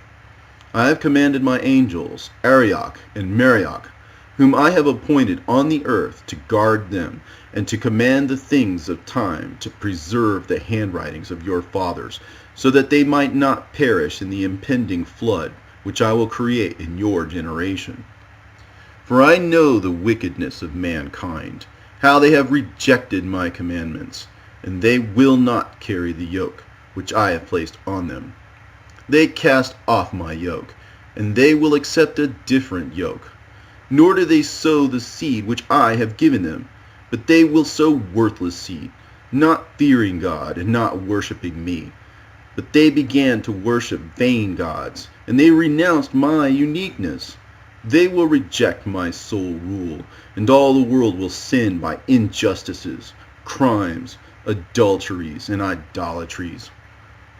I have commanded my angels, Arioch and Marioch, whom I have appointed on the earth to guard them, and to command the things of time, to preserve the handwritings of your fathers, so that they might not perish in the impending flood, which I will create in your generation. For I know the wickedness of mankind, how they have rejected my commandments, and they will not carry the yoke which I have placed on them. They cast off my yoke, and they will accept a different yoke. Nor do they sow the seed which I have given them, but they will sow worthless seed, not fearing God and not worshiping me. But they began to worship vain gods, and they renounced my uniqueness. They will reject my sole rule, and all the world will sin by injustices, crimes, adulteries, and idolatries.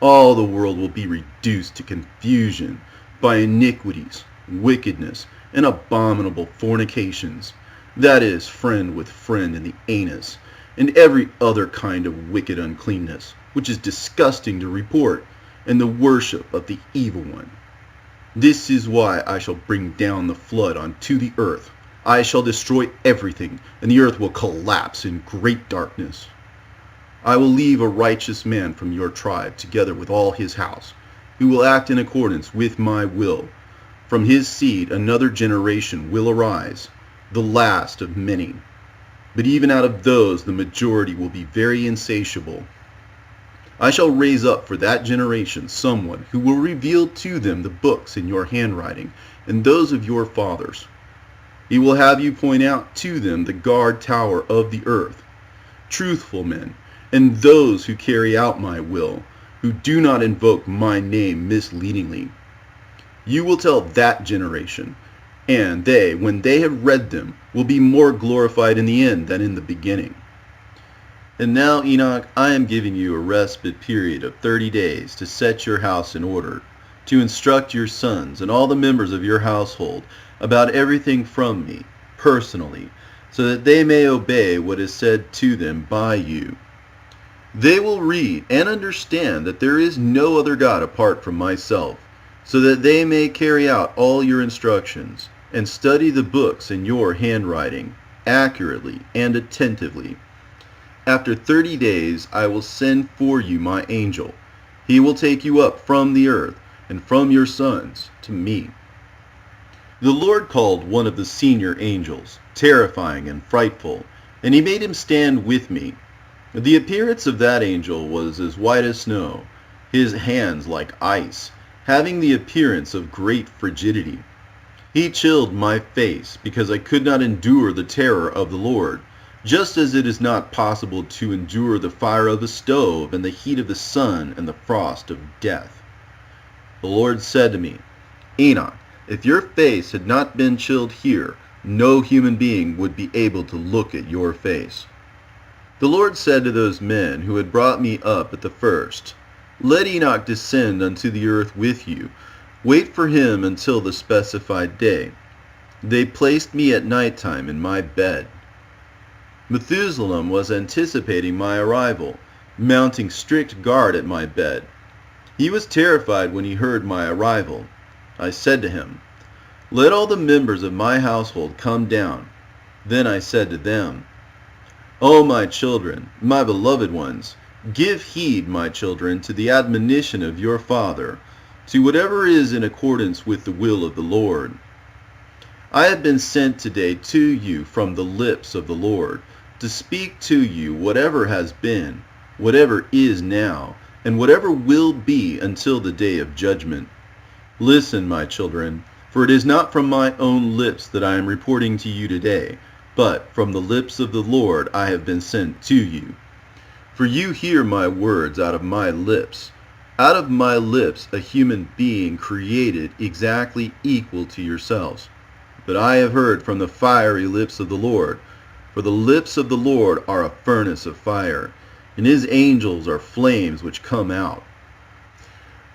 All the world will be reduced to confusion by iniquities, wickedness, and abominable fornications, that is, friend with friend in the anus, and every other kind of wicked uncleanness, which is disgusting to report, and the worship of the evil one. This is why I shall bring down the flood onto the earth. I shall destroy everything, and the earth will collapse in great darkness. I will leave a righteous man from your tribe, together with all his house, who will act in accordance with my will. From his seed another generation will arise, the last of many. But even out of those the majority will be very insatiable. I shall raise up for that generation someone who will reveal to them the books in your handwriting and those of your fathers. He will have you point out to them the guard tower of the earth, truthful men, and those who carry out my will, who do not invoke my name misleadingly. You will tell that generation, and they, when they have read them, will be more glorified in the end than in the beginning. And now, Enoch, I am giving you a respite period of 30 days to set your house in order, to instruct your sons and all the members of your household about everything from me, personally, so that they may obey what is said to them by you. They will read and understand that there is no other God apart from myself, so that they may carry out all your instructions, and study the books in your handwriting, accurately and attentively. After 30 days I will send for you my angel. He will take you up from the earth, and from your sons to me. The Lord called one of the senior angels, terrifying and frightful, and he made him stand with me. The appearance of that angel was as white as snow, his hands like ice, having the appearance of great frigidity. He chilled my face, because I could not endure the terror of the Lord, just as it is not possible to endure the fire of a stove and the heat of the sun and the frost of death. The Lord said to me, Enoch, if your face had not been chilled here, no human being would be able to look at your face. The Lord said to those men who had brought me up at the first, Let Enoch descend unto the earth with you. Wait for him until the specified day. They placed me at night time in my bed. Methuselah was anticipating my arrival, mounting strict guard at my bed. He was terrified when he heard my arrival. I said to him, Let all the members of my household come down. Then I said to them, O my children, my beloved ones, give heed, my children, to the admonition of your father, to whatever is in accordance with the will of the Lord. I have been sent today to you from the lips of the Lord, to speak to you whatever has been, whatever is now, and whatever will be until the day of judgment. Listen, my children, for it is not from my own lips that I am reporting to you today, but from the lips of the Lord I have been sent to you. For you hear my words out of my lips. Out of my lips a human being created exactly equal to yourselves. But I have heard from the fiery lips of the Lord. For the lips of the Lord are a furnace of fire, and his angels are flames which come out.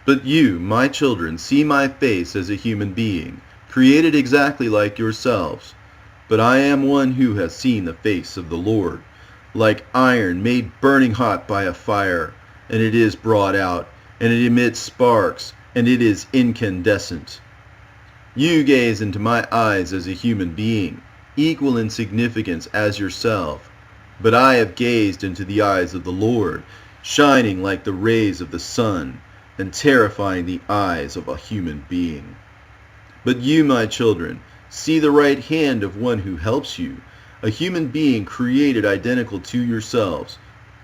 But you, my children, see my face as a human being, created exactly like yourselves. But I am one who has seen the face of the Lord, like iron made burning hot by a fire, and it is brought out, and it emits sparks, and it is incandescent. You gaze into my eyes as a human being, equal in significance as yourself. But I have gazed into the eyes of the Lord, shining like the rays of the sun, and terrifying the eyes of a human being. But you, my children, see the right hand of one who helps you, a human being created identical to yourselves.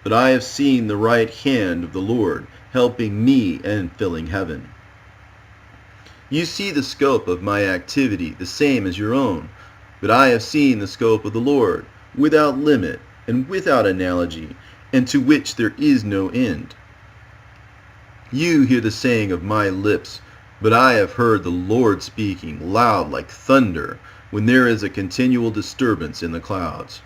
But I have seen the right hand of the Lord helping me and filling heaven. You see the scope of my activity the same as your own, but I have seen the scope of the Lord, without limit and without analogy, and to which there is no end. You hear the saying of my lips, but I have heard the Lord speaking loud like thunder, when there is a continual disturbance in the clouds.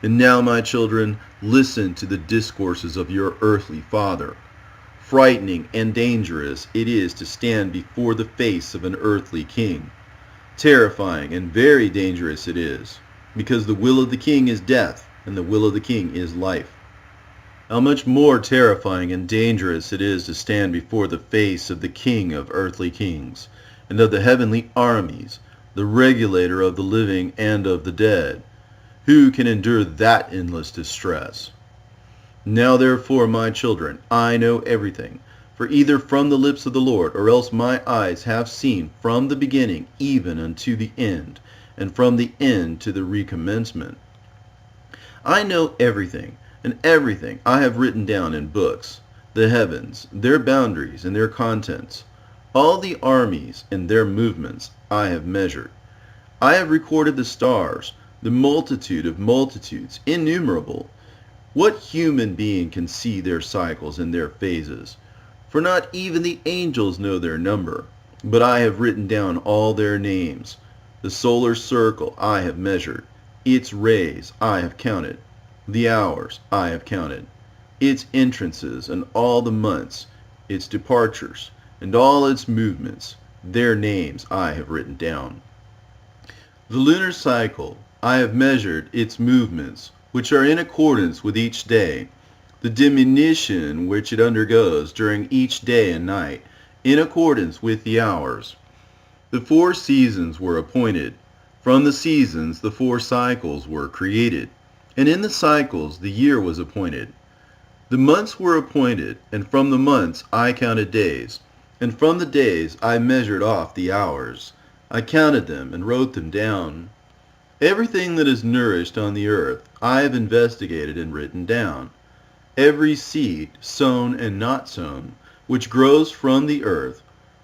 And now, my children, listen to the discourses of your earthly father. Frightening and dangerous it is to stand before the face of an earthly king. Terrifying and very dangerous it is, because the will of the king is death, and the will of the king is life. How much more terrifying and dangerous it is to stand before the face of the King of earthly kings, and of the heavenly armies, the regulator of the living and of the dead. Who can endure that endless distress? Now therefore, my children, I know everything, for either from the lips of the Lord, or else my eyes have seen from the beginning even unto the end, and from the end to the recommencement. I know everything, and everything I have written down in books, the heavens, their boundaries and their contents, all the armies and their movements I have measured. I have recorded the stars, the multitude of multitudes, innumerable. What human being can see their cycles and their phases? For not even the angels know their number, but I have written down all their names. The solar circle I have measured, its rays I have counted. The hours I have counted, its entrances and all the months, its departures and all its movements, their names I have written down. The lunar cycle I have measured its movements, which are in accordance with each day, the diminution which it undergoes during each day and night, in accordance with the hours. The 4 seasons were appointed. From the seasons the 4 cycles were created. And in the cycles the year was appointed. The months were appointed, and from the months I counted days, and from the days I measured off the hours. I counted them and wrote them down. Everything that is nourished on the earth I have investigated and written down. Every seed, sown and not sown, which grows from the earth,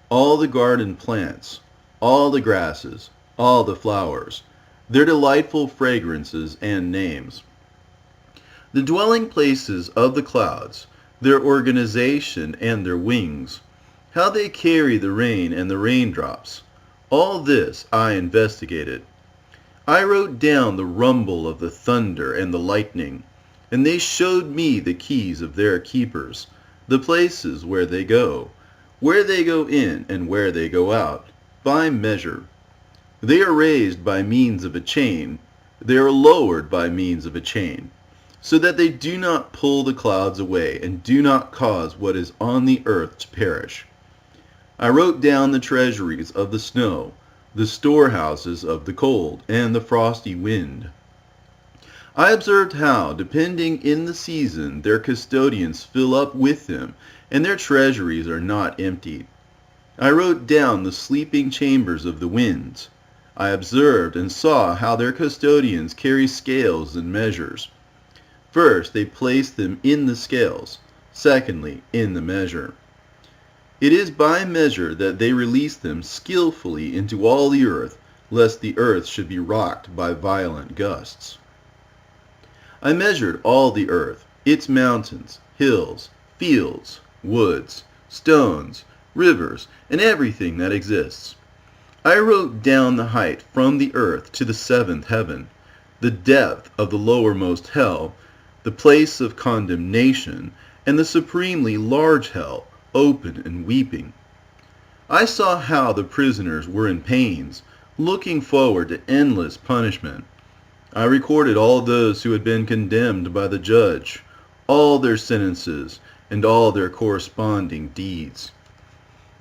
all the garden plants, all the grasses, all the flowers, their delightful fragrances and names. The dwelling places of the clouds, their organization and their wings, how they carry the rain and the raindrops, all this I investigated. I wrote down the rumble of the thunder and the lightning, and they showed me the keys of their keepers, the places where they go in and where they go out, by measure. They are raised by means of a chain, they are lowered by means of a chain, so that they do not pull the clouds away and do not cause what is on the earth to perish. I wrote down the treasuries of the snow, the storehouses of the cold, and the frosty wind. I observed how, depending in the season, their custodians fill up with them, and their treasuries are not emptied. I wrote down the sleeping chambers of the winds. I observed and saw how their custodians carry scales and measures. First, they place them in the scales. Secondly, in the measure. It is by measure that they release them skillfully into all the earth, lest the earth should be rocked by violent gusts. I measured all the earth. its mountains, hills, fields, woods, stones, rivers, and everything that exists. I wrote down the height from the earth to the seventh heaven, the depth of the lowermost hell, the place of condemnation, and the supremely large hell, open and weeping. I saw how the prisoners were in pains, looking forward to endless punishment. I recorded all those who had been condemned by the judge, all their sentences, and all their corresponding deeds.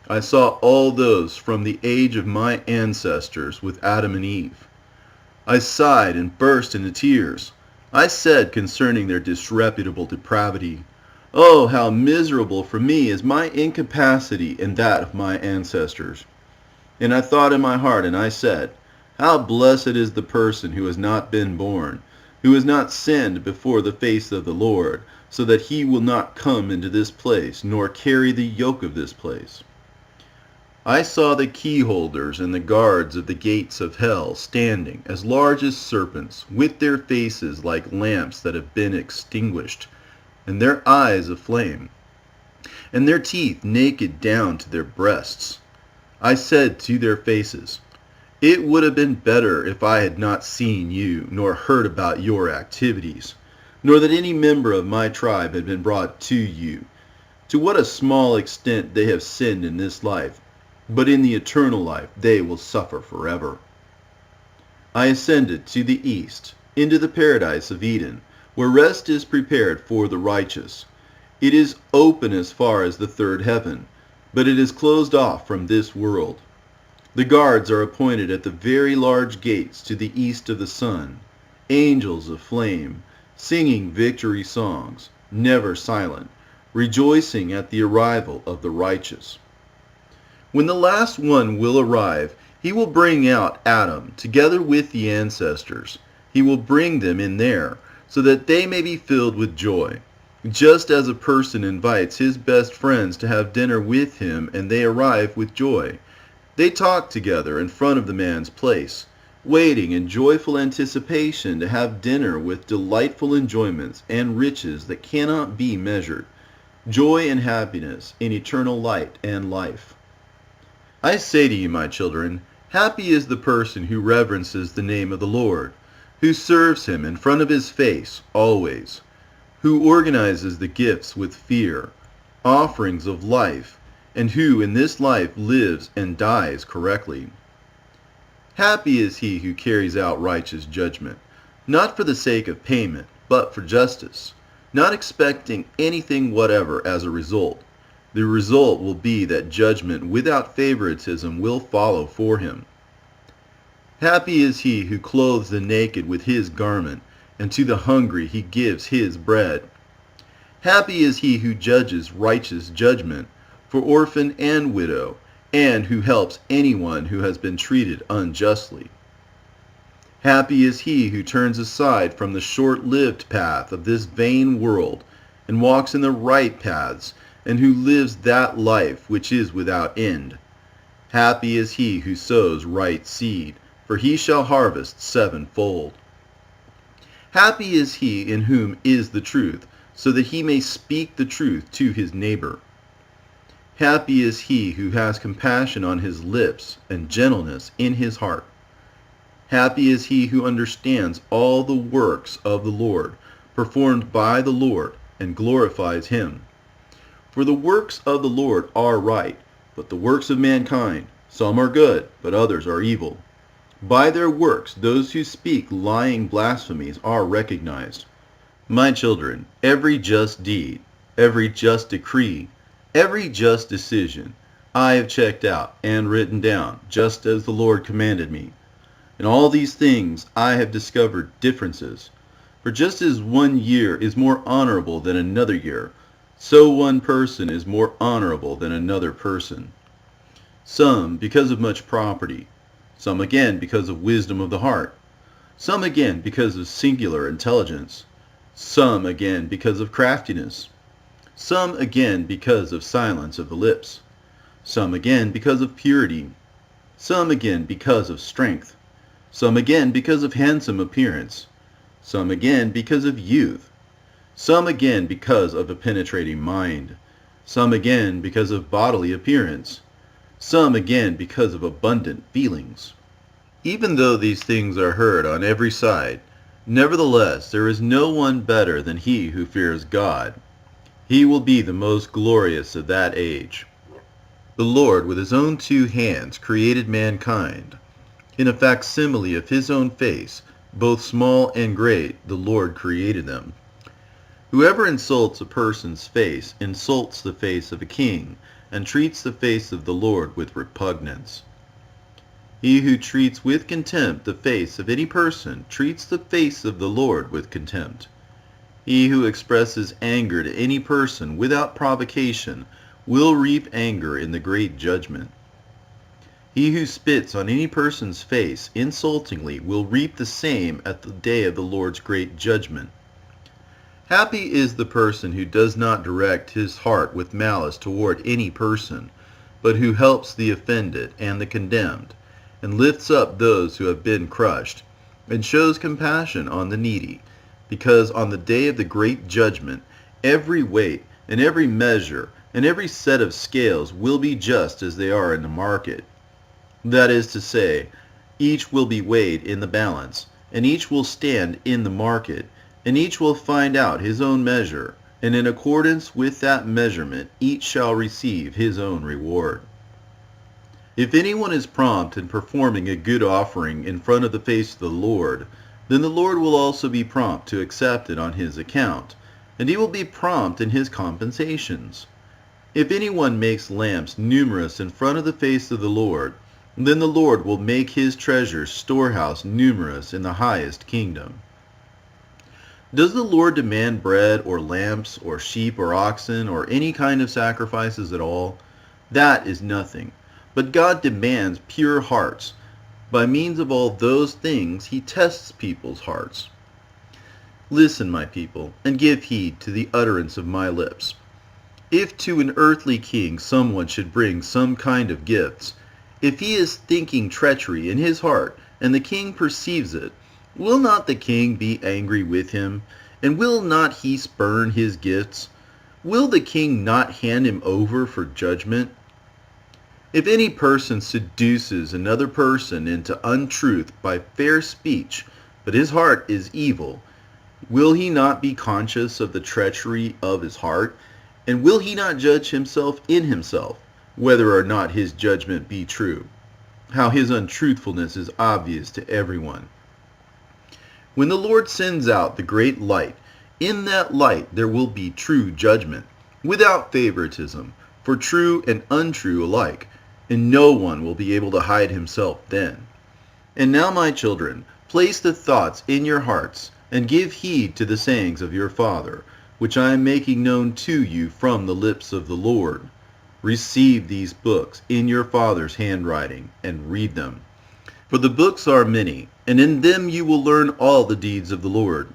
I saw all those from the age of my ancestors with Adam and Eve. I sighed and burst into tears. I said concerning their disreputable depravity, "Oh, how miserable for me is my incapacity and that of my ancestors." And I thought in my heart, and I said, "How blessed is the person who has not been born, who has not sinned before the face of the Lord, so that he will not come into this place, nor carry the yoke of this place." I saw the key holders and the guards of the gates of hell standing, as large as serpents, with their faces like lamps that have been extinguished, and their eyes aflame, and their teeth naked down to their breasts. I said to their faces, "It would have been better if I had not seen you, nor heard about your activities, nor that any member of my tribe had been brought to you. To what a small extent they have sinned in this life, but in the eternal life they will suffer forever." I ascended to the east, into the paradise of Eden, where rest is prepared for the righteous. It is open as far as the third heaven, but it is closed off from this world. The guards are appointed at the very large gates to the east of the sun, angels of flame, singing victory songs, never silent, rejoicing at the arrival of the righteous. When the last one will arrive, he will bring out Adam together with the ancestors. He will bring them in there, so that they may be filled with joy, just as a person invites his best friends to have dinner with him and they arrive with joy. They talk together in front of the man's place, waiting in joyful anticipation to have dinner with delightful enjoyments and riches that cannot be measured, joy and happiness in eternal light and life. I say to you, my children, happy is the person who reverences the name of the Lord, who serves him in front of his face always, who organizes the gifts with fear, offerings of life, and who in this life lives and dies correctly. Happy is he who carries out righteous judgment, not for the sake of payment, but for justice, not expecting anything whatever as a result. The result will be that judgment without favoritism will follow for him. Happy is he who clothes the naked with his garment, and to the hungry he gives his bread. Happy is he who judges righteous judgment for orphan and widow, and who helps anyone who has been treated unjustly. Happy is he who turns aside from the short-lived path of this vain world and walks in the right paths, and who lives that life which is without end. Happy is he who sows right seed, for he shall harvest sevenfold. Happy is he in whom is the truth, so that he may speak the truth to his neighbor. Happy is he who has compassion on his lips and gentleness in his heart. Happy is he who understands all the works of the Lord, performed by the Lord, and glorifies him. For the works of the Lord are right, but the works of mankind, some are good, but others are evil. By their works those who speak lying blasphemies are recognized. My children, every just deed, every just decree, every just decision, I have checked out and written down, just as the Lord commanded me. In all these things I have discovered differences. For just as 1 year is more honorable than another year, so one person is more honorable than another person. Some because of much property, some again because of wisdom of the heart, some again because of singular intelligence, some again because of craftiness, some again because of silence of the lips, some again because of purity, some again because of strength, some again because of handsome appearance, some again because of youth, some again because of a penetrating mind, some again because of bodily appearance, some again because of abundant feelings. Even though these things are heard on every side, nevertheless there is no one better than he who fears God. He will be the most glorious of that age. The Lord with his own 2 hands created mankind. In a facsimile of his own face, both small and great, the Lord created them. Whoever insults a person's face insults the face of a king, and treats the face of the Lord with repugnance. He who treats with contempt the face of any person treats the face of the Lord with contempt. He who expresses anger to any person without provocation will reap anger in the great judgment. He who spits on any person's face insultingly will reap the same at the day of the Lord's great judgment. Happy is the person who does not direct his heart with malice toward any person, but who helps the offended and the condemned, and lifts up those who have been crushed, and shows compassion on the needy, because on the day of the great judgment every weight and every measure and every set of scales will be just as they are in the market. That is to say, each will be weighed in the balance, and each will stand in the market, and each will find out his own measure, and in accordance with that measurement each shall receive his own reward. If anyone is prompt in performing a good offering in front of the face of the Lord, then the Lord will also be prompt to accept it on his account, and he will be prompt in his compensations. If anyone makes lamps numerous in front of the face of the Lord, then the Lord will make his treasure storehouse numerous in the highest kingdom. Does the Lord demand bread or lamps or sheep or oxen or any kind of sacrifices at all? That is nothing. But God demands pure hearts. By means of all those things he tests people's hearts. Listen, my people, and give heed to the utterance of my lips. If to an earthly king someone should bring some kind of gifts, if he is thinking treachery in his heart, and the king perceives it, will not the king be angry with him? And will not he spurn his gifts? Will the king not hand him over for judgment? If any person seduces another person into untruth by fair speech, but his heart is evil, will he not be conscious of the treachery of his heart? And will he not judge himself in himself, whether or not his judgment be true? How his untruthfulness is obvious to everyone. When the Lord sends out the great light, in that light there will be true judgment, without favoritism, for true and untrue alike, and no one will be able to hide himself then. And now, my children, place the thoughts in your hearts, and give heed to the sayings of your Father, which I am making known to you from the lips of the Lord. Receive these books in your Father's handwriting, and read them. For the books are many, and in them you will learn all the deeds of the Lord.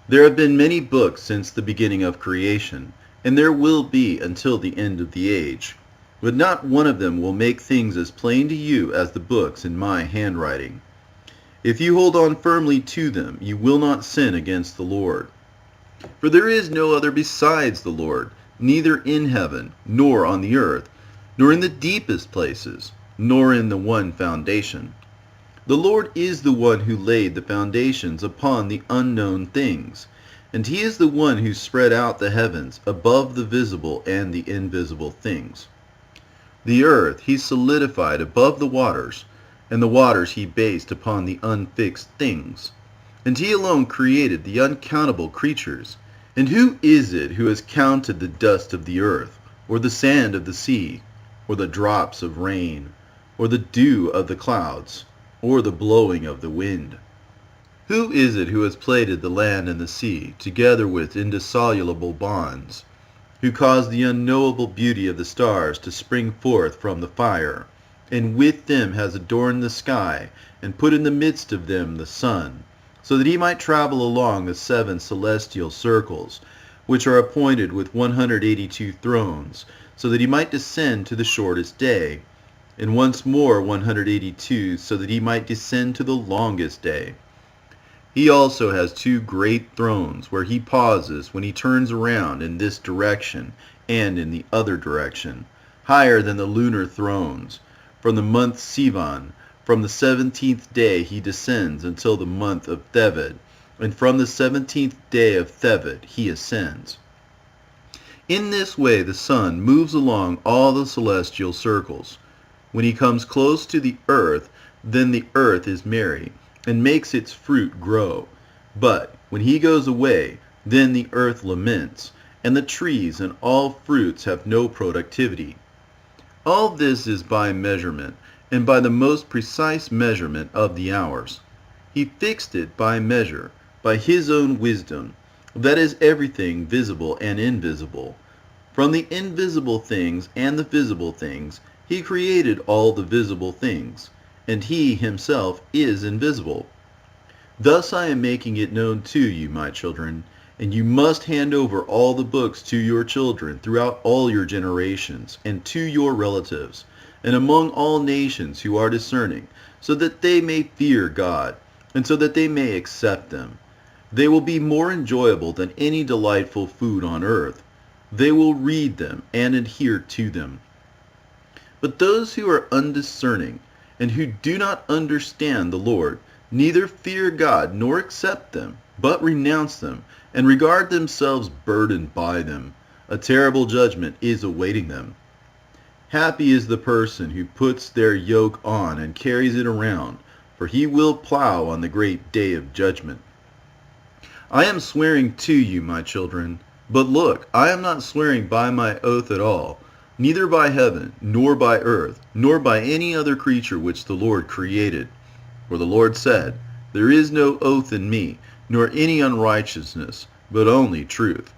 There have been many books since the beginning of creation, and there will be until the end of the age. But not one of them will make things as plain to you as the books in my handwriting. If you hold on firmly to them, you will not sin against the Lord. For there is no other besides the Lord, neither in heaven, nor on the earth, nor in the deepest places, nor in the one foundation. The Lord is the one who laid the foundations upon the unknown things, and he is the one who spread out the heavens above the visible and the invisible things. The earth he solidified above the waters, and the waters he based upon the unfixed things. And he alone created the uncountable creatures. And who is it who has counted the dust of the earth, or the sand of the sea, or the drops of rain, or the dew of the clouds, or the blowing of the wind? Who is it who has plaited the land and the sea, together with indissoluble bonds, who caused the unknowable beauty of the stars to spring forth from the fire, and with them has adorned the sky, and put in the midst of them the sun, so that he might travel along the 7 celestial circles, which are appointed with 182 thrones, so that he might descend to the shortest day, and once more 182, so that he might descend to the longest day. He also has two great thrones where he pauses when he turns around in this direction and in the other direction, higher than the lunar thrones. From the month Sivan, from the 17th day he descends until the month of Thebet, and from the 17th day of Thebet he ascends. In this way the sun moves along all the celestial circles. When he comes close to the earth, then the earth is merry, and makes its fruit grow. But when he goes away, then the earth laments, and the trees and all fruits have no productivity. All this is by measurement, and by the most precise measurement of the hours. He fixed it by measure, by his own wisdom, that is everything visible and invisible. From the invisible things and the visible things, he created all the visible things, and he himself is invisible. Thus I am making it known to you, my children, and you must hand over all the books to your children throughout all your generations, and to your relatives, and among all nations who are discerning, so that they may fear God, and so that they may accept them. They will be more enjoyable than any delightful food on earth. They will read them and adhere to them. But those who are undiscerning, and who do not understand the Lord, neither fear God nor accept them, but renounce them, and regard themselves burdened by them. A terrible judgment is awaiting them. Happy is the person who puts their yoke on and carries it around, for he will plow on the great day of judgment. I am swearing to you, my children, but look, I am not swearing by my oath at all, neither by heaven, nor by earth, nor by any other creature which the Lord created. For the Lord said, there is no oath in me, nor any unrighteousness, but only truth.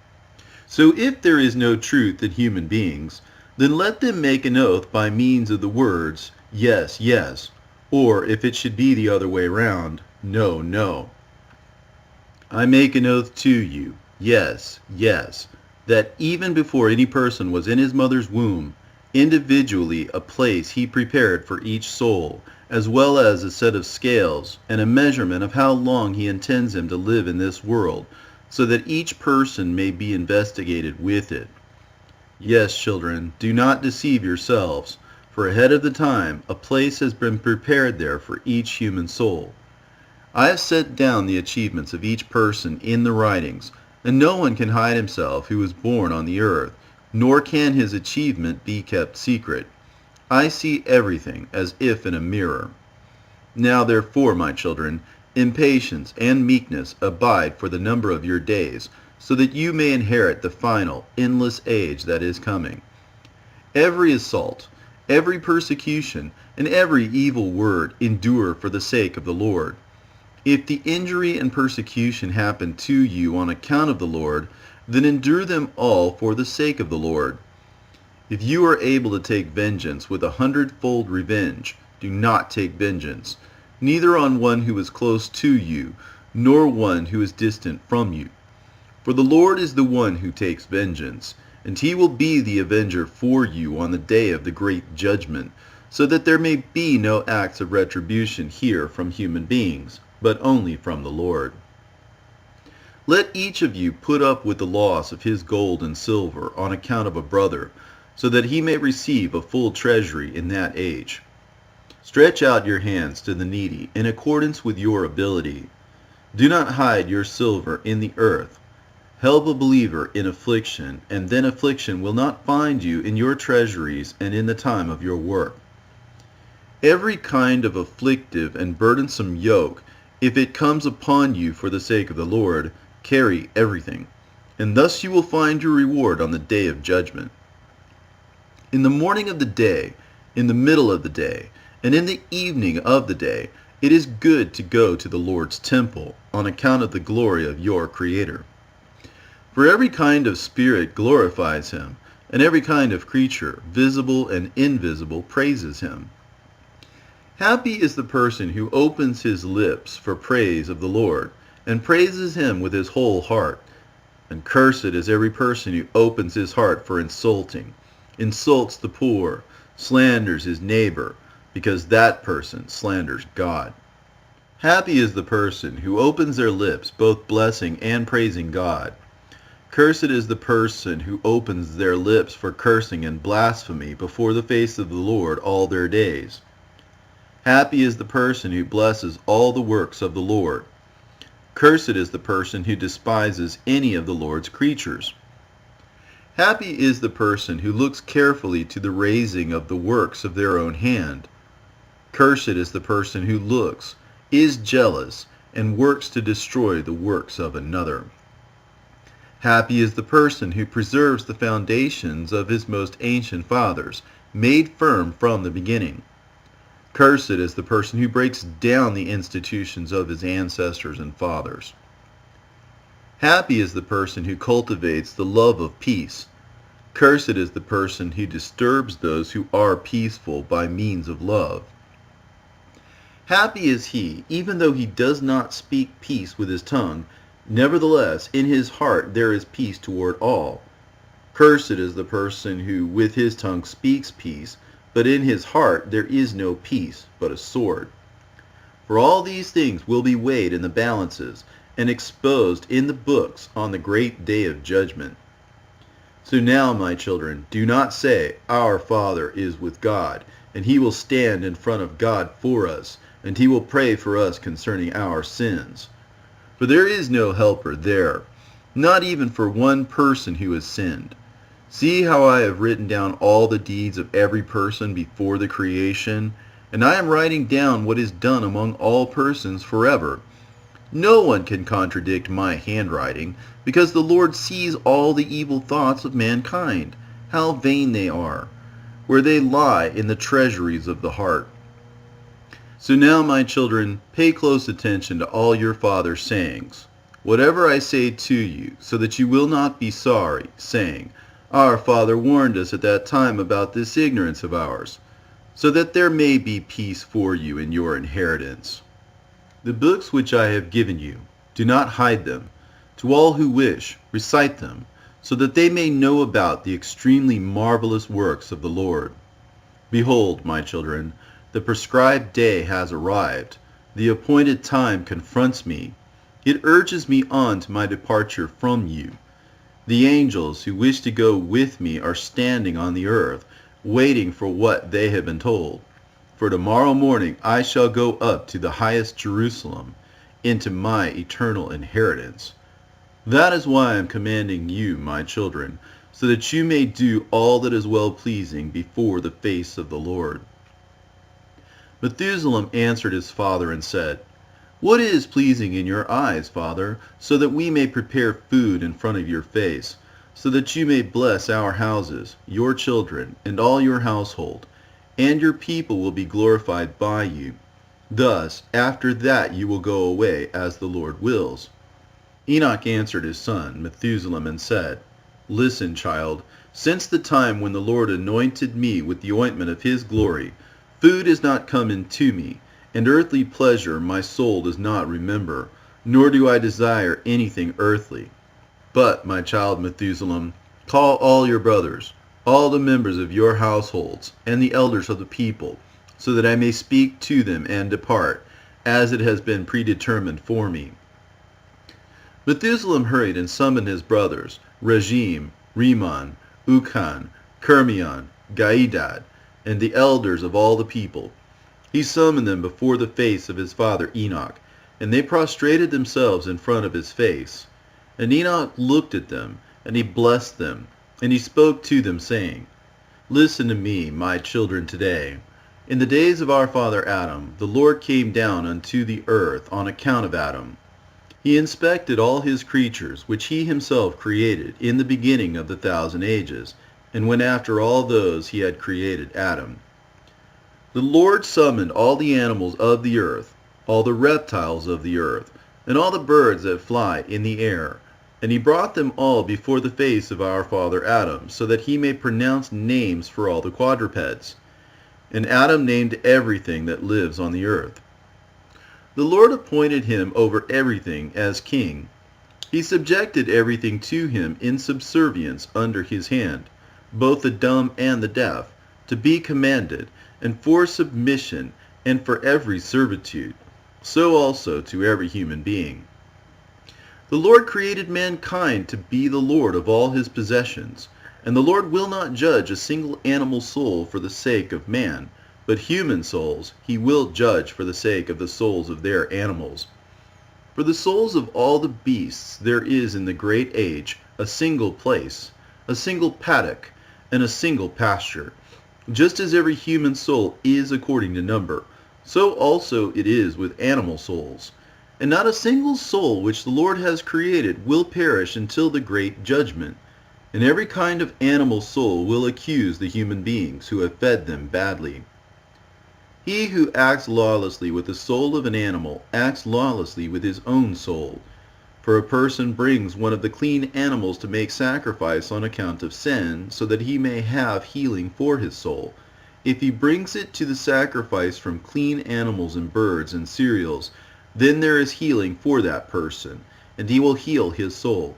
So if there is no truth in human beings, then let them make an oath by means of the words, yes, yes, or if it should be the other way round, no, no. I make an oath to you, yes, yes, that even before any person was in his mother's womb, individually a place he prepared for each soul, as well as a set of scales and a measurement of how long he intends him to live in this world, so that each person may be investigated with it. Yes, children, do not deceive yourselves, for ahead of the time a place has been prepared there for each human soul. I have set down the achievements of each person in the writings, and no one can hide himself who was born on the earth, nor can his achievement be kept secret. I see everything as if in a mirror. Now therefore, my children, in patience and meekness abide for the number of your days, so that you may inherit the final, endless age that is coming. Every assault, every persecution, and every evil word endure for the sake of the Lord. If the injury and persecution happen to you on account of the Lord, then endure them all for the sake of the Lord. If you are able to take vengeance with 100-fold revenge, do not take vengeance, neither on one who is close to you, nor one who is distant from you. For the Lord is the one who takes vengeance, and he will be the avenger for you on the day of the great judgment, so that there may be no acts of retribution here from human beings, but only from the Lord. Let each of you put up with the loss of his gold and silver on account of a brother, so that he may receive a full treasury in that age. Stretch out your hands to the needy in accordance with your ability. Do not hide your silver in the earth. Help a believer in affliction, and then affliction will not find you in your treasuries and in the time of your work. Every kind of afflictive and burdensome yoke, if it comes upon you for the sake of the Lord, carry everything, and thus you will find your reward on the day of judgment. In the morning of the day, in the middle of the day, and in the evening of the day, it is good to go to the Lord's temple on account of the glory of your Creator. For every kind of spirit glorifies him, and every kind of creature, visible and invisible, praises him. Happy is the person who opens his lips for praise of the Lord, and praises him with his whole heart. And cursed is every person who opens his heart for insulting, insults the poor, slanders his neighbor, because that person slanders God. Happy is the person who opens their lips both blessing and praising God. Cursed is the person who opens their lips for cursing and blasphemy before the face of the Lord all their days. Happy is the person who blesses all the works of the Lord. Cursed is the person who despises any of the Lord's creatures. Happy is the person who looks carefully to the raising of the works of their own hand. Cursed is the person who looks, is jealous, and works to destroy the works of another. Happy is the person who preserves the foundations of his most ancient fathers, made firm from the beginning. Cursed is the person who breaks down the institutions of his ancestors and fathers. Happy is the person who cultivates the love of peace. Cursed is the person who disturbs those who are peaceful by means of love. Happy is he, even though he does not speak peace with his tongue, nevertheless in his heart there is peace toward all. Cursed is the person who with his tongue speaks peace, but in his heart there is no peace, but a sword. For all these things will be weighed in the balances, and exposed in the books on the great day of judgment. So now, my children, do not say, Our Father is with God, and he will stand in front of God for us, and he will pray for us concerning our sins. For there is no helper there, not even for one person who has sinned. See how I have written down all the deeds of every person before the creation, and I am writing down what is done among all persons forever. No one can contradict my handwriting, because the Lord sees all the evil thoughts of mankind, how vain they are, where they lie in the treasuries of the heart. So now, my children, pay close attention to all your father's sayings, whatever I say to you, so that you will not be sorry, saying, Our father warned us at that time about this ignorance of ours, so that there may be peace for you in your inheritance. The books which I have given you, do not hide them. To all who wish, recite them, so that they may know about the extremely marvelous works of the Lord. Behold, my children, the prescribed day has arrived. The appointed time confronts me. It urges me on to my departure from you. The angels who wish to go with me are standing on the earth, waiting for what they have been told. For tomorrow morning I shall go up to the highest Jerusalem, into my eternal inheritance. That is why I am commanding you, my children, so that you may do all that is well-pleasing before the face of the Lord. Methuselah answered his father and said, What is pleasing in your eyes, Father, so that we may prepare food in front of your face, so that you may bless our houses, your children, and all your household, and your people will be glorified by you. Thus, after that you will go away as the Lord wills. Enoch answered his son, Methuselah, and said, Listen, child, since the time when the Lord anointed me with the ointment of his glory, food has not come into me, and earthly pleasure my soul does not remember, nor do I desire anything earthly. But, my child Methuselah, call all your brothers, all the members of your households, and the elders of the people, so that I may speak to them and depart, as it has been predetermined for me. Methuselah hurried and summoned his brothers, Regem, Rimmon, Ucan, Kermion, Gaidad, and the elders of all the people. He summoned them before the face of his father Enoch, and they prostrated themselves in front of his face. And Enoch looked at them, and he blessed them, and he spoke to them, saying, Listen to me, my children, today. In the days of our father Adam, the Lord came down unto the earth on account of Adam. He inspected all his creatures, which he himself created in the beginning of the 1,000 ages, and went after all those he had created Adam. The Lord summoned all the animals of the earth, all the reptiles of the earth, and all the birds that fly in the air, and he brought them all before the face of our father Adam, so that he may pronounce names for all the quadrupeds. And Adam named everything that lives on the earth. The Lord appointed him over everything as king. He subjected everything to him in subservience under his hand, both the dumb and the deaf, to be commanded, and for submission, and for every servitude. so also to every human being. The Lord created mankind to be the Lord of all his possessions, and the Lord will not judge a single animal soul for the sake of man, but human souls he will judge for the sake of the souls of their animals. For the souls of all the beasts there is in the great age a single place, a single paddock, and a single pasture. Just as every human soul is according to number, so also it is with animal souls. And not a single soul which the Lord has created will perish until the great judgment. And every kind of animal soul will accuse the human beings who have fed them badly. He who acts lawlessly with the soul of an animal acts lawlessly with his own soul. For a person brings one of the clean animals to make sacrifice on account of sin, so that he may have healing for his soul. If he brings it to the sacrifice from clean animals and birds and cereals, then there is healing for that person, and he will heal his soul.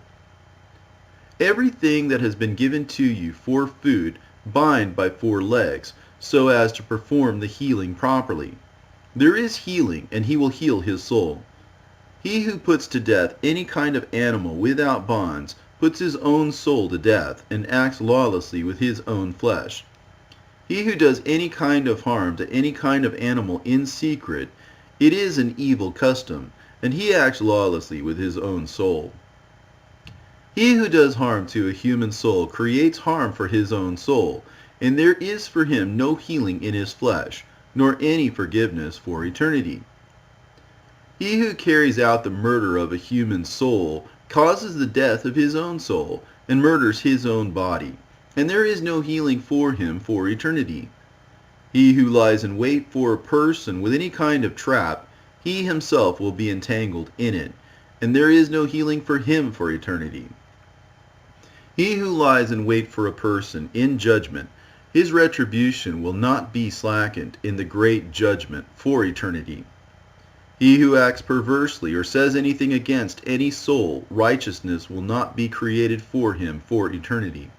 Everything that has been given to you for food, bind by 4 legs, so as to perform the healing properly. There is healing, and he will heal his soul. He who puts to death any kind of animal without bonds puts his own soul to death, and acts lawlessly with his own flesh. He who does any kind of harm to any kind of animal in secret, it is an evil custom, and he acts lawlessly with his own soul. He who does harm to a human soul creates harm for his own soul, and there is for him no healing in his flesh, nor any forgiveness for eternity. He who carries out the murder of a human soul causes the death of his own soul, and murders his own body, and there is no healing for him for eternity. He who lies in wait for a person with any kind of trap, he himself will be entangled in it, and there is no healing for him for eternity. He who lies in wait for a person in judgment, his retribution will not be slackened in the great judgment for eternity. He who acts perversely or says anything against any soul, righteousness will not be created for him for eternity.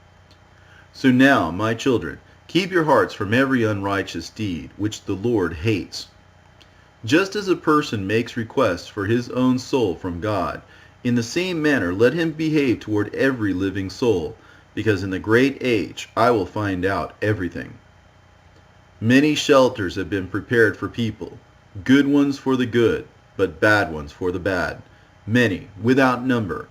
So now, my children, keep your hearts from every unrighteous deed, which the Lord hates. Just as a person makes requests for his own soul from God, in the same manner let him behave toward every living soul, because in the great age I will find out everything. Many shelters have been prepared for people, good ones for the good, but bad ones for the bad, many, without number.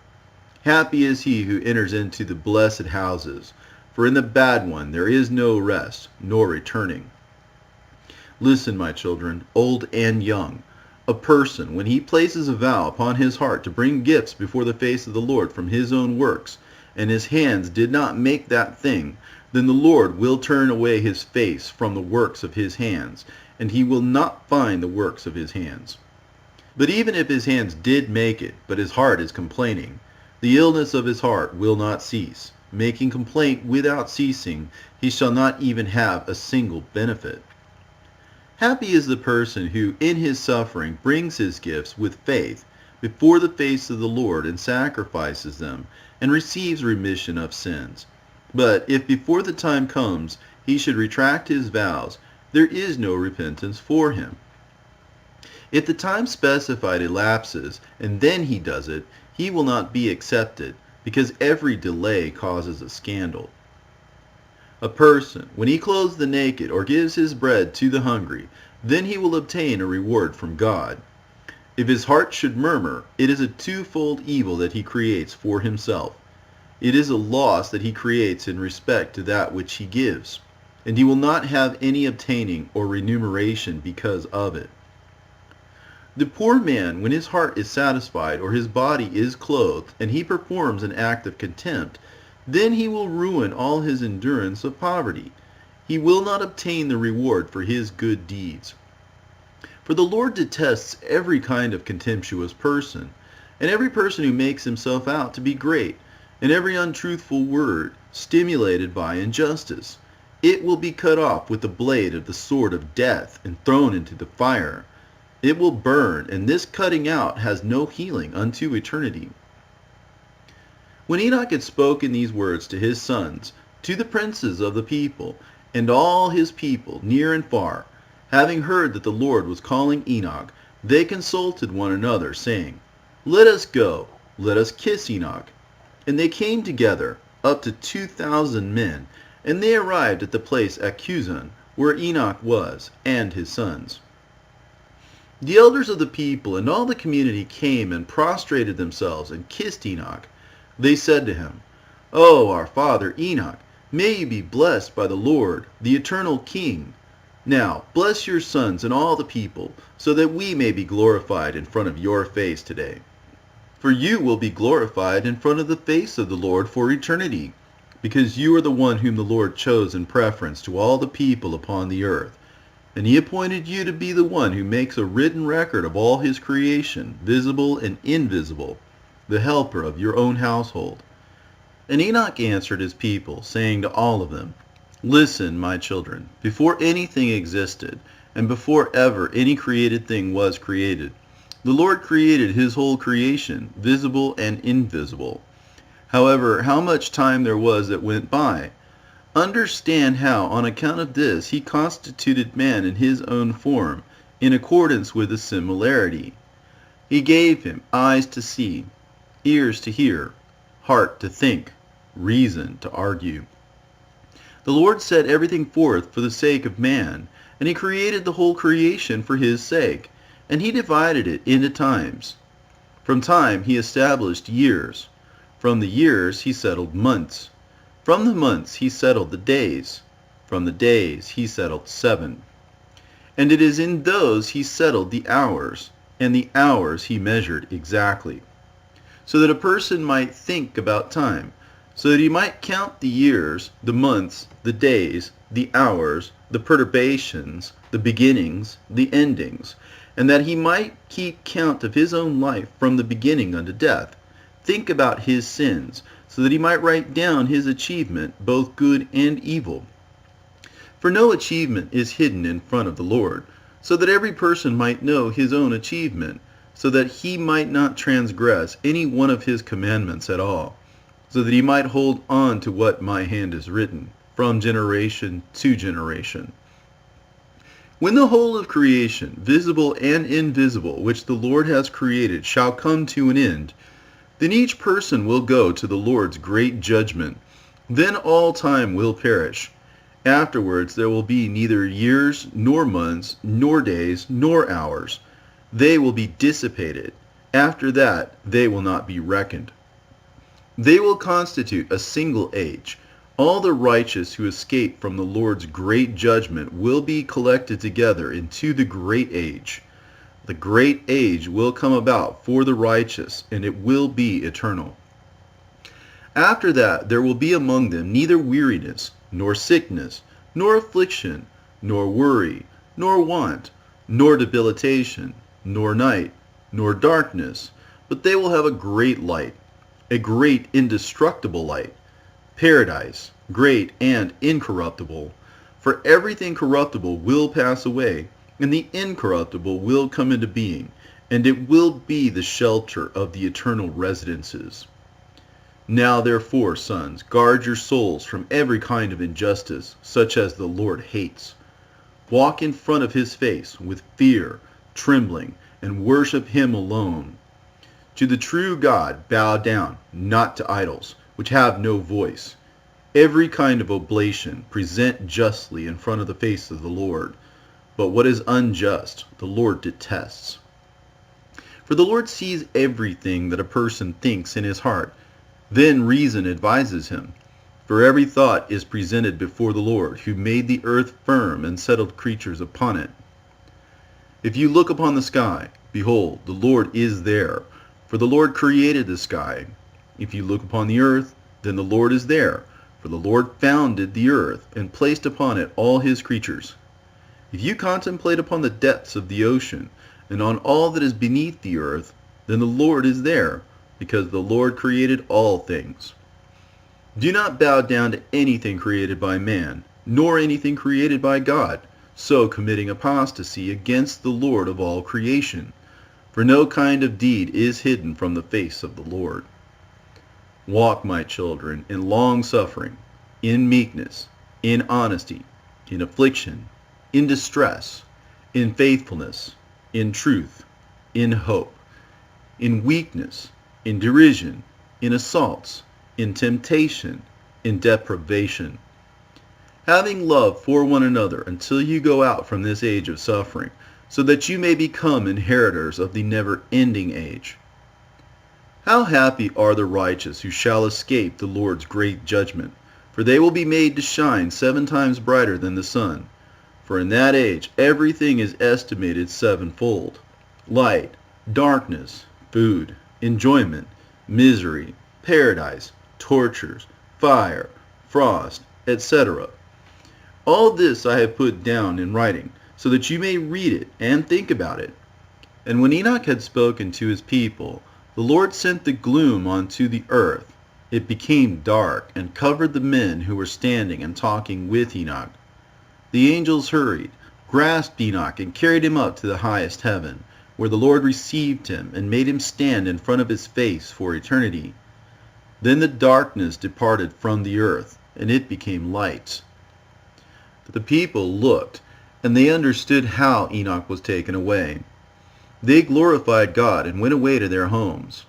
Happy is he who enters into the blessed houses, for in the bad one there is no rest, nor returning. Listen, my children, old and young. A person, when he places a vow upon his heart to bring gifts before the face of the Lord from his own works, and his hands did not make that thing, then the Lord will turn away his face from the works of his hands, and he will not find the works of his hands. But even if his hands did make it, but his heart is complaining, the illness of his heart will not cease. Making complaint without ceasing, he shall not even have a single benefit. Happy is the person who in his suffering brings his gifts with faith before the face of the Lord and sacrifices them, and receives remission of sins. But if before the time comes he should retract his vows, there is no repentance for him. If the time specified elapses, and then he does it, he will not be accepted, because every delay causes a scandal. A person, when he clothes the naked or gives his bread to the hungry, then he will obtain a reward from God. If his heart should murmur, it is a twofold evil that he creates for himself. It is a loss that he creates in respect to that which he gives, and he will not have any obtaining or remuneration because of it. The poor man, when his heart is satisfied or his body is clothed, and he performs an act of contempt, then he will ruin all his endurance of poverty. He will not obtain the reward for his good deeds. For the Lord detests every kind of contemptuous person, and every person who makes himself out to be great, and every untruthful word stimulated by injustice. It will be cut off with the blade of the sword of death and thrown into the fire. It will burn, and this cutting out has no healing unto eternity. When Enoch had spoken these words to his sons, to the princes of the people, and all his people, near and far, having heard that the Lord was calling Enoch, they consulted one another, saying, Let us go, let us kiss Enoch. And they came together, up to 2,000 men, and they arrived at the place at Cuzan, where Enoch was, and his sons. The elders of the people and all the community came and prostrated themselves and kissed Enoch. They said to him, O our father Enoch, may you be blessed by the Lord, the eternal King. Now bless your sons and all the people, so that we may be glorified in front of your face today. For you will be glorified in front of the face of the Lord for eternity, because you are the one whom the Lord chose in preference to all the people upon the earth. And he appointed you to be the one who makes a written record of all his creation, visible and invisible, the helper of your own household. And Enoch answered his people, saying to all of them, Listen, my children, before anything existed, and before ever any created thing was created, the Lord created his whole creation, visible and invisible. However, how much time there was that went by. Understand how, on account of this, he constituted man in his own form, in accordance with the similarity. He gave him eyes to see, ears to hear, heart to think, reason to argue. The Lord set everything forth for the sake of man, and he created the whole creation for his sake, and he divided it into times. From time he established years. From the years he settled months. From the months he settled the days. From the days he settled 7. And it is in those he settled the hours, and the hours he measured exactly, so that a person might think about time, so that he might count the years, the months, the days, the hours, the perturbations, the beginnings, the endings, and that he might keep count of his own life from the beginning unto death, think about his sins, so that he might write down his achievement, both good and evil. For no achievement is hidden in front of the Lord, so that every person might know his own achievement, so that he might not transgress any one of his commandments at all, so that he might hold on to what my hand has written, from generation to generation. When the whole of creation, visible and invisible, which the Lord has created, shall come to an end, then each person will go to the Lord's great judgment. Then all time will perish. Afterwards there will be neither years, nor months, nor days, nor hours. They will be dissipated. After that they will not be reckoned. They will constitute a single age. All the righteous who escape from the Lord's great judgment will be collected together into the great age. The great age will come about for the righteous, and it will be eternal. After that there will be among them neither weariness, nor sickness, nor affliction, nor worry, nor want, nor debilitation, nor night, nor darkness, but they will have a great light, a great indestructible light, paradise, great and incorruptible. For everything corruptible will pass away, and the incorruptible will come into being, and it will be the shelter of the eternal residences. Now therefore, sons, guard your souls from every kind of injustice, such as the Lord hates. Walk in front of his face with fear, trembling, and worship him alone. To the true God bow down, not to idols, which have no voice. Every kind of oblation present justly in front of the face of the Lord. But what is unjust, the Lord detests. For the Lord sees everything that a person thinks in his heart. Then reason advises him. For every thought is presented before the Lord, who made the earth firm and settled creatures upon it. If you look upon the sky, behold, the Lord is there, for the Lord created the sky. If you look upon the earth, then the Lord is there, for the Lord founded the earth and placed upon it all his creatures. If you contemplate upon the depths of the ocean, and on all that is beneath the earth, then the Lord is there, because the Lord created all things. Do not bow down to anything created by man, nor anything created by God, so committing apostasy against the Lord of all creation. For no kind of deed is hidden from the face of the Lord. Walk, my children, in long-suffering, in meekness, in honesty, in affliction, in distress, in faithfulness, in truth, in hope, in weakness, in derision, in assaults, in temptation, in deprivation, having love for one another until you go out from this age of suffering, so that you may become inheritors of the never-ending age. How happy are the righteous who shall escape the Lord's great judgment, for they will be made to shine 7 times brighter than the sun. For in that age everything is estimated sevenfold: light, darkness, food, enjoyment, misery, paradise, tortures, fire, frost, etc. All this I have put down in writing, so that you may read it and think about it. And when Enoch had spoken to his people, the Lord sent the gloom onto the earth. It became dark and covered the men who were standing and talking with Enoch. The angels hurried, grasped Enoch, and carried him up to the highest heaven, where the Lord received him and made him stand in front of his face for eternity. Then the darkness departed from the earth, and it became light. The people looked, and they understood how Enoch was taken away. They glorified God and went away to their homes.